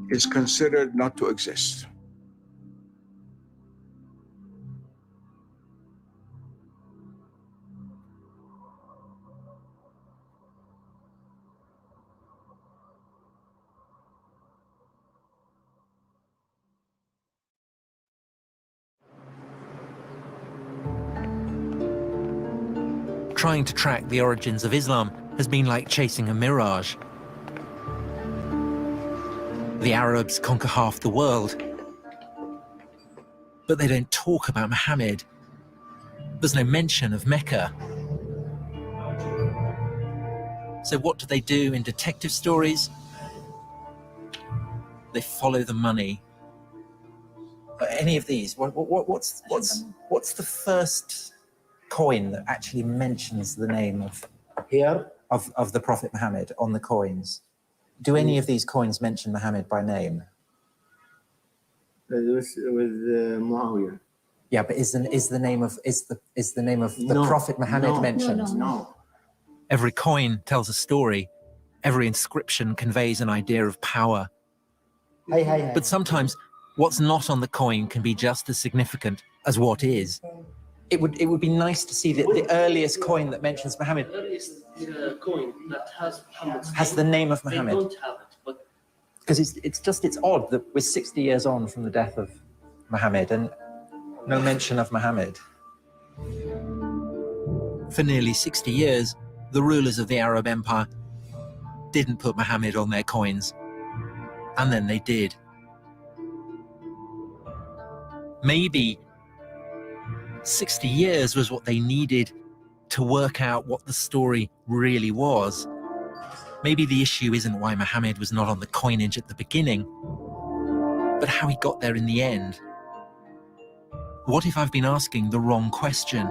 is considered not to exist. Trying to track the origins of Islam has been like chasing a mirage. The Arabs conquer half the world, but they don't talk about Muhammad. There's no mention of Mecca. So what do they do in detective stories? They follow the money. Any of these? What's the first coin that actually mentions the name of the Prophet Muhammad on the coins? Do any of these coins mention Muhammad by name? with Muawiyah. Yeah, but is the name of the Prophet Muhammad mentioned? No. Every coin tells a story. Every inscription conveys an idea of power. But sometimes what's not on the coin can be just as significant as what is. It would be nice to see the earliest coin that mentions Muhammad. The earliest coin that has Muhammad's Has the name of Muhammad. They don't have it, but Because it's odd that we're 60 years on from the death of Muhammad and no mention of Muhammad. For nearly 60 years, the rulers of the Arab Empire didn't put Muhammad on their coins. And then they did. Maybe 60 years was what they needed to work out what the story really was. Maybe the issue isn't why Muhammad was not on the coinage at the beginning, but how he got there in the end. What if I've been asking the wrong question?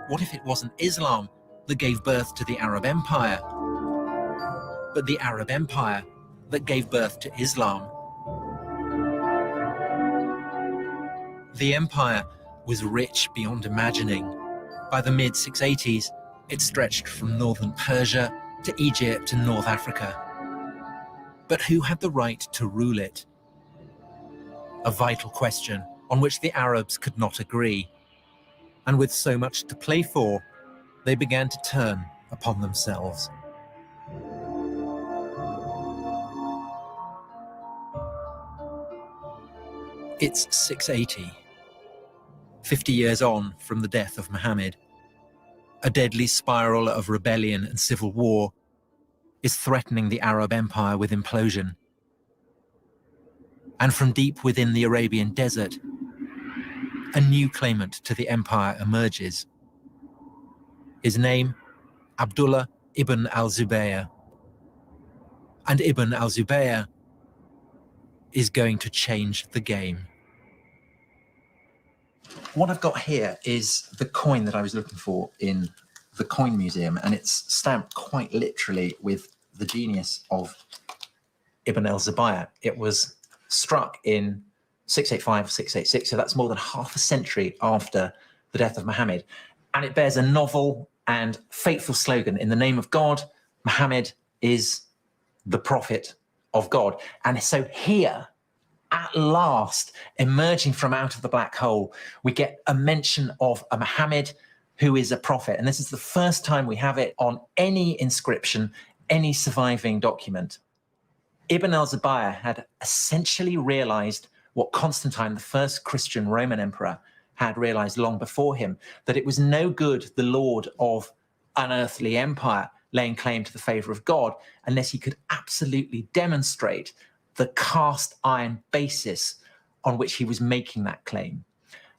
What if it wasn't Islam that gave birth to the Arab Empire, but the Arab Empire that gave birth to Islam? The empire was rich beyond imagining. By the mid-680s, it stretched from northern Persia to Egypt and North Africa. But who had the right to rule it? A vital question on which the Arabs could not agree. And with so much to play for, they began to turn upon themselves. It's 680, 50 years on from the death of Muhammad. A deadly spiral of rebellion and civil war is threatening the Arab Empire with implosion. And from deep within the Arabian desert, a new claimant to the empire emerges. His name, Abdullah ibn al-Zubayr. And Ibn al-Zubayr is going to change the game. What I've got here is the coin that I was looking for in the Coin Museum, and it's stamped quite literally with the genius of Ibn al-Zubayr. It was struck in 685, 686, so that's more than half a century after the death of Muhammad. And it bears a novel and fateful slogan: in the name of God, Muhammad is the prophet of God. And so here, at last, emerging from out of the black hole, we get a mention of a Muhammad who is a prophet. And this is the first time we have it on any inscription, any surviving document. Ibn al-Zubayr had essentially realized what Constantine, the first Christian Roman emperor, had realized long before him, that it was no good the lord of an earthly empire laying claim to the favor of God unless he could absolutely demonstrate the cast iron basis on which he was making that claim.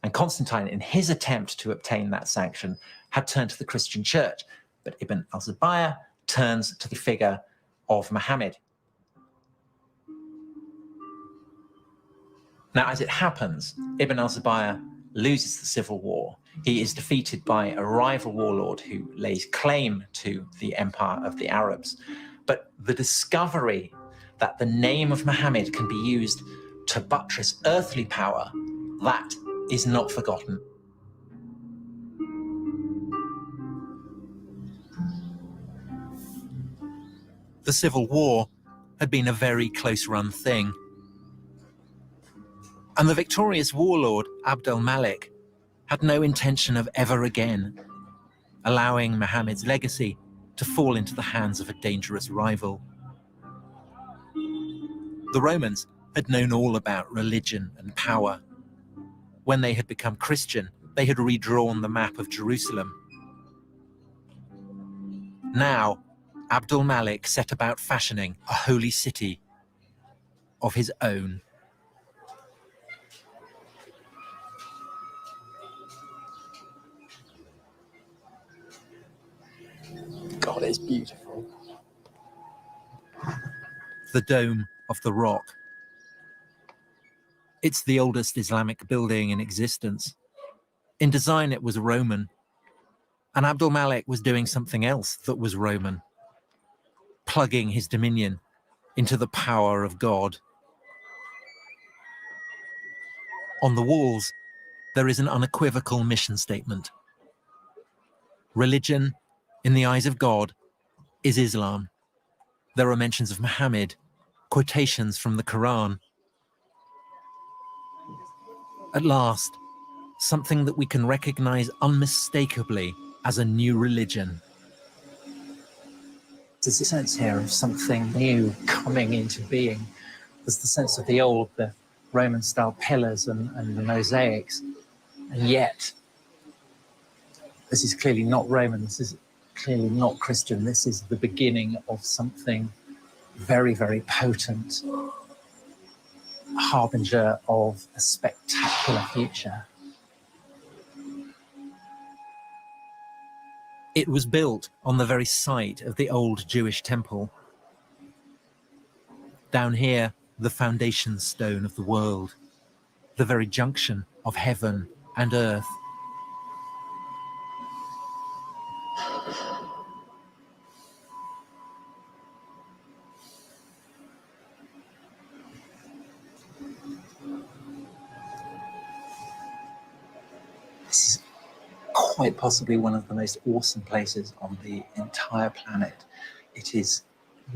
And Constantine, in his attempt to obtain that sanction, had turned to the Christian church. But Ibn al-Zubayr turns to the figure of Muhammad. Now, as it happens, Ibn al-Zubayr loses the civil war. He is defeated by a rival warlord who lays claim to the empire of the Arabs. But the discovery that the name of Muhammad can be used to buttress earthly power, that is not forgotten. The civil war had been a very close-run thing. And the victorious warlord, Abd al-Malik, had no intention of ever again allowing Muhammad's legacy to fall into the hands of a dangerous rival. The Romans had known all about religion and power. When they had become Christian, they had redrawn the map of Jerusalem. Now, Abd al-Malik set about fashioning a holy city of his own. God, it's beautiful. The Dome of the Rock. It's the oldest Islamic building in existence. In design, it was Roman. And Abd al-Malik was doing something else that was Roman, plugging his dominion into the power of God. On the walls, there is an unequivocal mission statement. Religion, in the eyes of God, is Islam. There are mentions of Muhammad, quotations from the Quran. At last, something that we can recognize unmistakably as a new religion. There's a sense here of something new coming into being. There's the sense of the old, the Roman-style pillars and the mosaics. And yet, this is clearly not Roman, this is clearly not Christian. This is the beginning of something very, very potent. harbinger of a spectacular future. It was built on the very site of the old Jewish temple. Down here, the foundation stone of the world, the very junction of heaven and earth. This is quite possibly one of the most awesome places on the entire planet. It is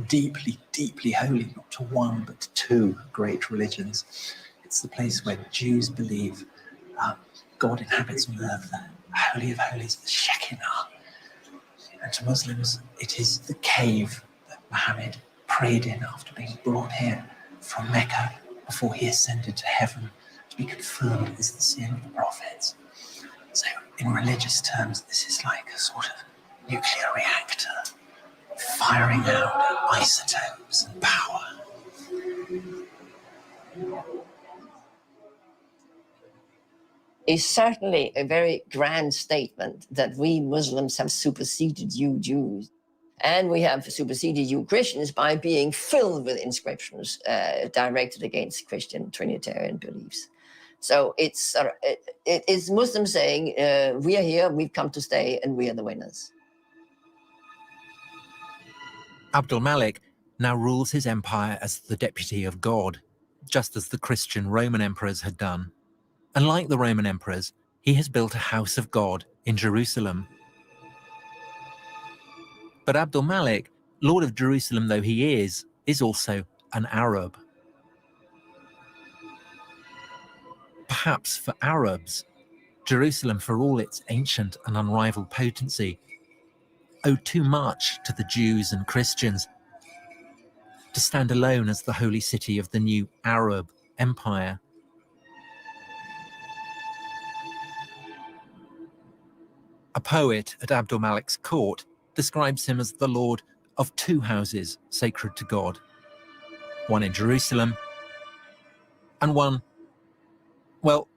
deeply, deeply holy, not to one, but to two great religions. It's the place where Jews believe God inhabits on earth, the Holy of Holies, the Shekinah. And to Muslims, it is the cave that Muhammad prayed in after being brought here from Mecca before he ascended to heaven to be confirmed as the seal of the prophets. So in religious terms, this is like a sort of nuclear reactor firing out isotopes and power. Is certainly a very grand statement that we Muslims have superseded you Jews. And we have superseded you Christians by being filled with inscriptions directed against Christian Trinitarian beliefs. So it is Muslims saying, we are here, we've come to stay, and we are the winners. Abdul Malik now rules his empire as the deputy of God, just as the Christian Roman emperors had done. And like the Roman emperors, he has built a house of God in Jerusalem. But Abdul Malik, Lord of Jerusalem though he is also an Arab. Perhaps for Arabs, Jerusalem, for all its ancient and unrivaled potency, owed too much to the Jews and Christians to stand alone as the holy city of the new Arab empire. A poet at Abdul Malik's court describes him as the lord of two houses sacred to God, one in Jerusalem and one, well,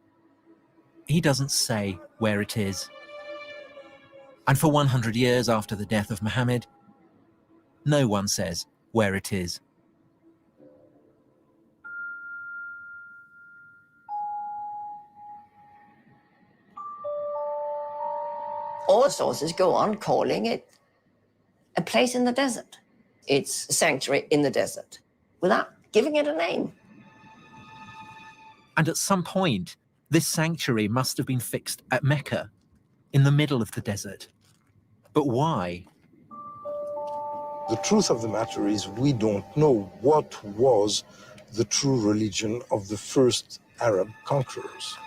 he doesn't say where it is. And for 100 years after the death of Muhammad, no one says where it is. All sources go on calling it a place in the desert. It's a sanctuary in the desert, without giving it a name. And at some point, this sanctuary must have been fixed at Mecca, in the middle of the desert. But why? The truth of the matter is we don't know what was the true religion of the first Arab conquerors.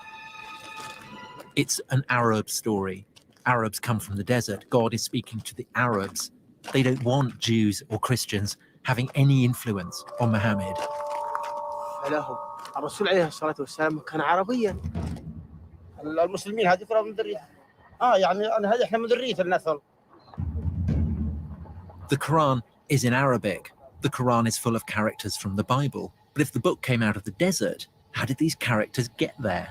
It's an Arab story. Arabs come from the desert. God is speaking to the Arabs. They don't want Jews or Christians having any influence on Muhammad. الرسول عليه الصلاة والسلام كان عربيا. المسلمين هذه كلها من ذرية. يعني أنا هذه إحنا من ذرية النسل. The Quran is in Arabic. The Quran is full of characters from the Bible. But if the book came out of the desert, how did these characters get there?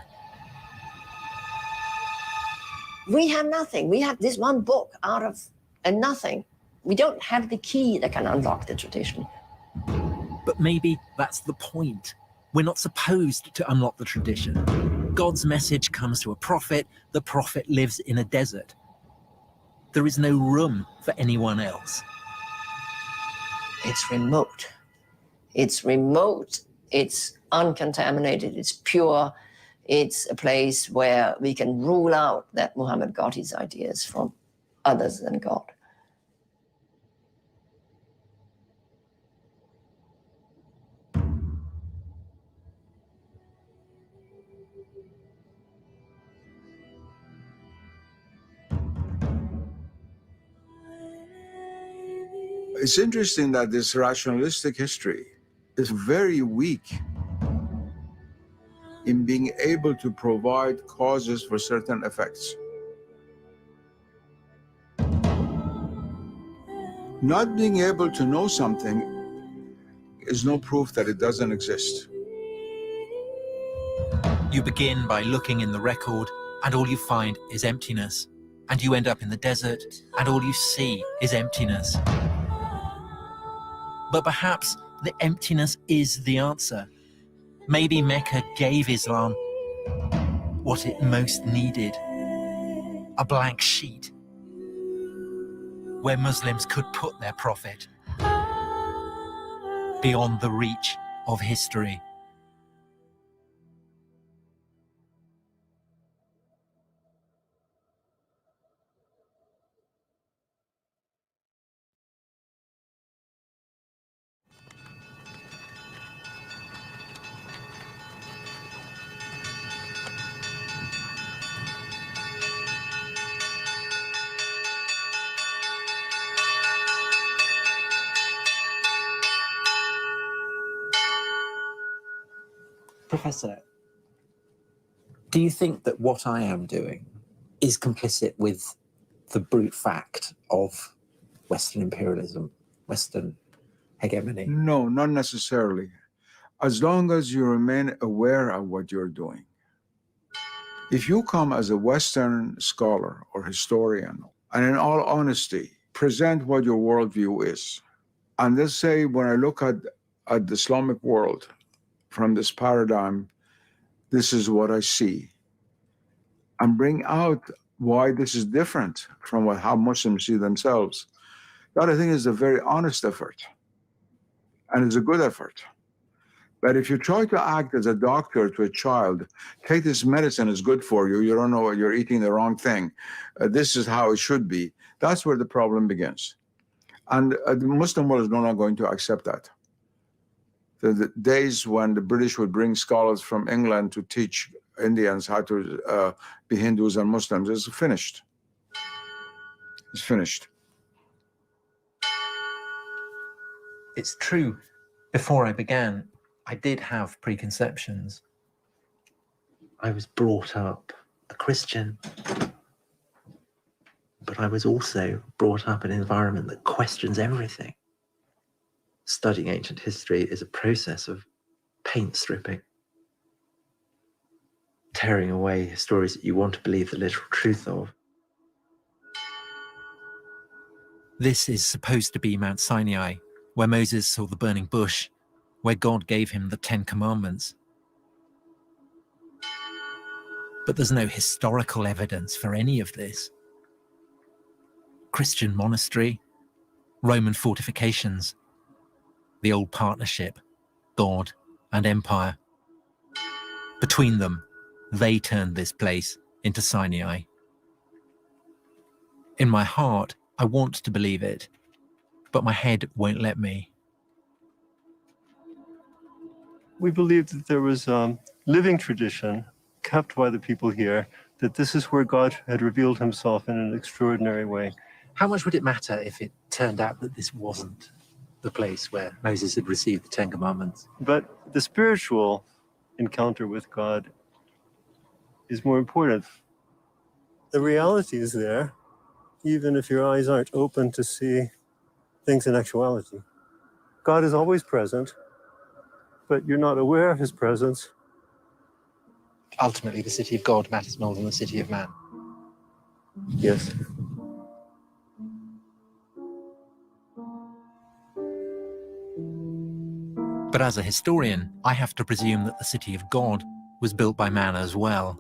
We have nothing. We have this one book out of a nothing. We don't have the key that can unlock the tradition. But maybe that's the point. We're not supposed to unlock the tradition. God's message comes to a prophet. The prophet lives in a desert. There is no room for anyone else. It's remote. It's remote. It's uncontaminated. It's pure. It's a place where we can rule out that Muhammad got his ideas from others than God. It's interesting that this rationalistic history is very weak in being able to provide causes for certain effects. Not being able to know something is no proof that it doesn't exist. You begin by looking in the record, and all you find is emptiness. And you end up in the desert, and all you see is emptiness. But perhaps the emptiness is the answer. Maybe Mecca gave Islam what it most needed: a blank sheet where Muslims could put their prophet beyond the reach of history. Professor, do you think that what I am doing is complicit with the brute fact of Western imperialism, Western hegemony? No, not necessarily. As long as you remain aware of what you're doing. If you come as a Western scholar or historian, and in all honesty, present what your worldview is, and let's say when I look at the Islamic world from this paradigm, this is what I see, and bring out why this is different from how Muslims see themselves, that I think is a very honest effort, and it's a good effort. But if you try to act as a doctor to a child, take this medicine, it's good for you, you don't know, you're eating the wrong thing, this is how it should be, that's where the problem begins. And the Muslim world is no longer going to accept that. The days when the British would bring scholars from England to teach Indians how to be Hindus and Muslims is finished. It's finished. It's true, before I began, I did have preconceptions. I was brought up a Christian, but I was also brought up in an environment that questions everything. Studying ancient history is a process of paint stripping, tearing away stories that you want to believe the literal truth of. This is supposed to be Mount Sinai, where Moses saw the burning bush, where God gave him the 10 Commandments. But there's no historical evidence for any of this. Christian monastery, Roman fortifications, the old partnership, God and empire. Between them, they turned this place into Sinai. In my heart, I want to believe it, but my head won't let me. We believed that there was a living tradition kept by the people here, that this is where God had revealed himself in an extraordinary way. How much would it matter if it turned out that this wasn't the place where Moses had received the 10 Commandments? But the spiritual encounter with God is more important. The reality is there, even if your eyes aren't open to see things in actuality. God is always present, but you're not aware of his presence. Ultimately, the city of God matters more than the city of man. Yes. But as a historian, I have to presume that the city of God was built by man as well.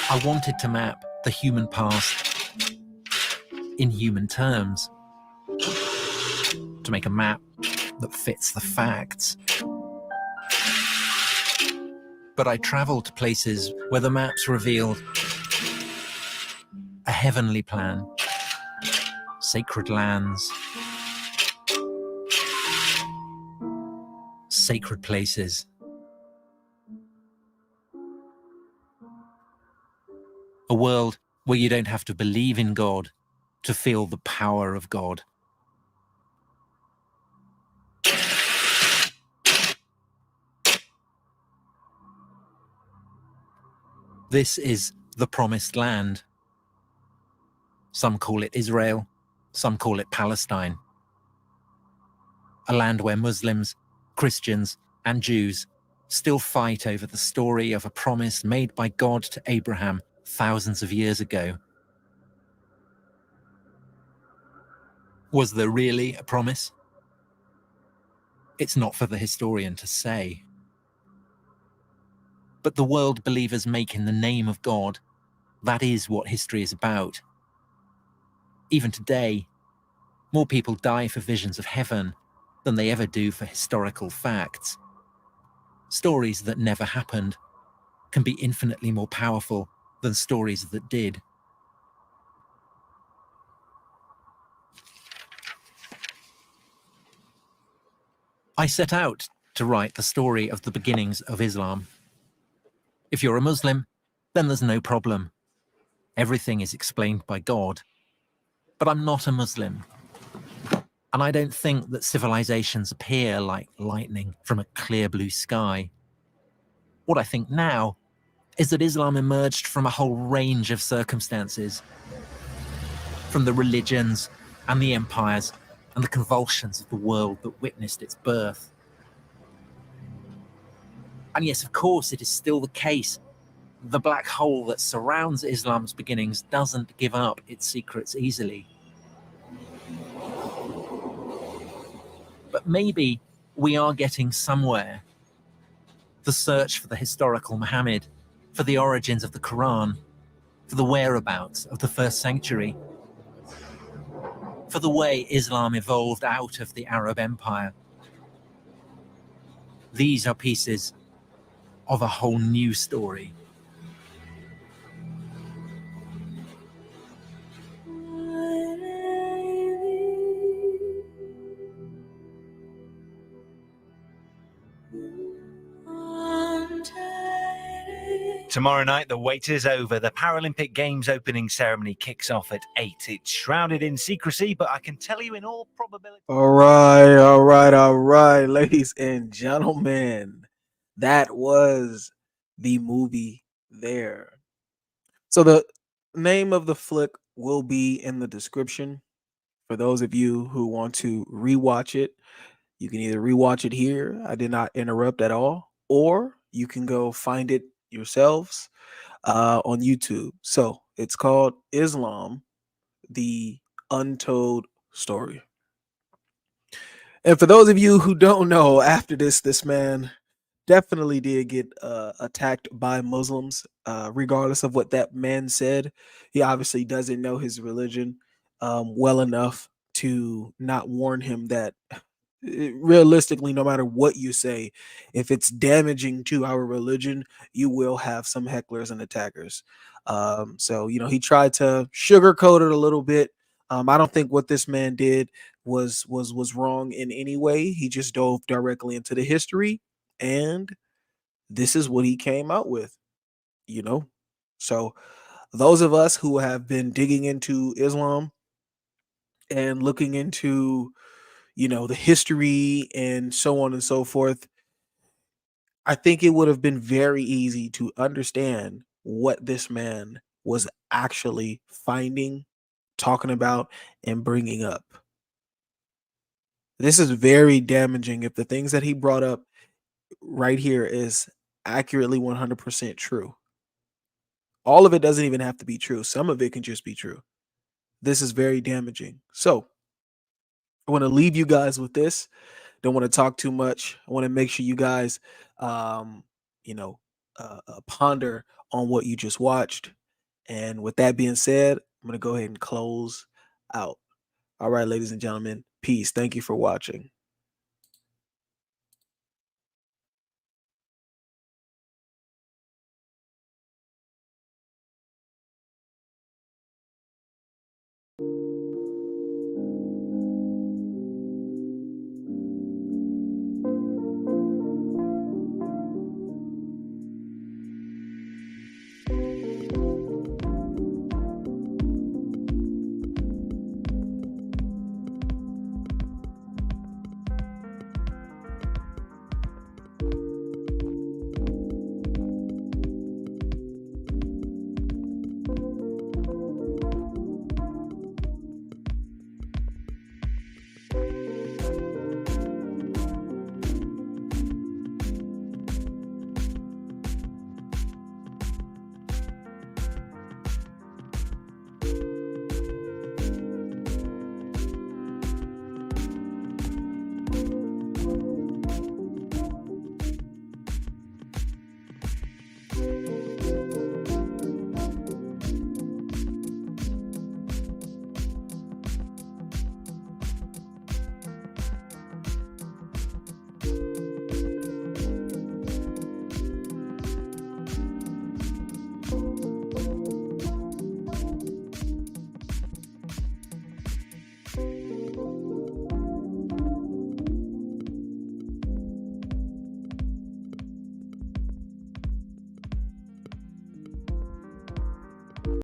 I wanted to map the human past in human terms, to make a map that fits the facts. But I traveled to places where the maps revealed a heavenly plan, sacred lands, sacred places. A world where you don't have to believe in God to feel the power of God. This is the Promised Land. Some call it Israel, some call it Palestine. A land where Muslims, Christians, and Jews still fight over the story of a promise made by God to Abraham thousands of years ago. Was there really a promise? It's not for the historian to say. But the world believers make in the name of God, that is what history is about. Even today, more people die for visions of heaven than they ever do for historical facts. Stories that never happened can be infinitely more powerful than stories that did. I set out to write the story of the beginnings of Islam. If you're a Muslim, then there's no problem. Everything is explained by God. But I'm not a Muslim. And I don't think that civilizations appear like lightning from a clear blue sky. What I think now is that Islam emerged from a whole range of circumstances. From the religions and the empires and the convulsions of the world that witnessed its birth. And yes, of course, it is still the case. The black hole that surrounds Islam's beginnings doesn't give up its secrets easily. But maybe we are getting somewhere. The search for the historical Muhammad, for the origins of the Quran, for the whereabouts of the first sanctuary, for the way Islam evolved out of the Arab Empire. These are pieces of a whole new story. Tomorrow night, the wait is over. The Paralympic Games opening ceremony kicks off at 8. It's shrouded in secrecy, but I can tell you in all probability... All right, ladies and gentlemen. That was the movie there. So the name of the flick will be in the description. For those of you who want to rewatch it, you can either rewatch it here. I did not interrupt at all. Or you can go find it yourselves on YouTube. So it's called Islam, the Untold Story. And for those of you who don't know, after this man definitely did get attacked by Muslims, regardless of what that man said. He obviously doesn't know his religion well enough to not warn him that realistically, no matter what you say, if it's damaging to our religion, you will have some hecklers and attackers. So, you know, he tried to sugarcoat it a little bit. I don't think what this man did was wrong in any way. He just dove directly into the history, and this is what he came out with, you know. So those of us who have been digging into Islam and looking into, you know, the history and so on and so forth, I think it would have been very easy to understand what this man was actually finding, talking about, and bringing up. This is very damaging if the things that he brought up right here is accurately 100% true. All of it doesn't even have to be true. Some of it can just be true. This is very damaging. So I want to leave you guys with this. Don't want to talk too much. I want to make sure you guys, ponder on what you just watched. And with that being said, I'm going to go ahead and close out. All right, ladies and gentlemen, peace. Thank you for watching.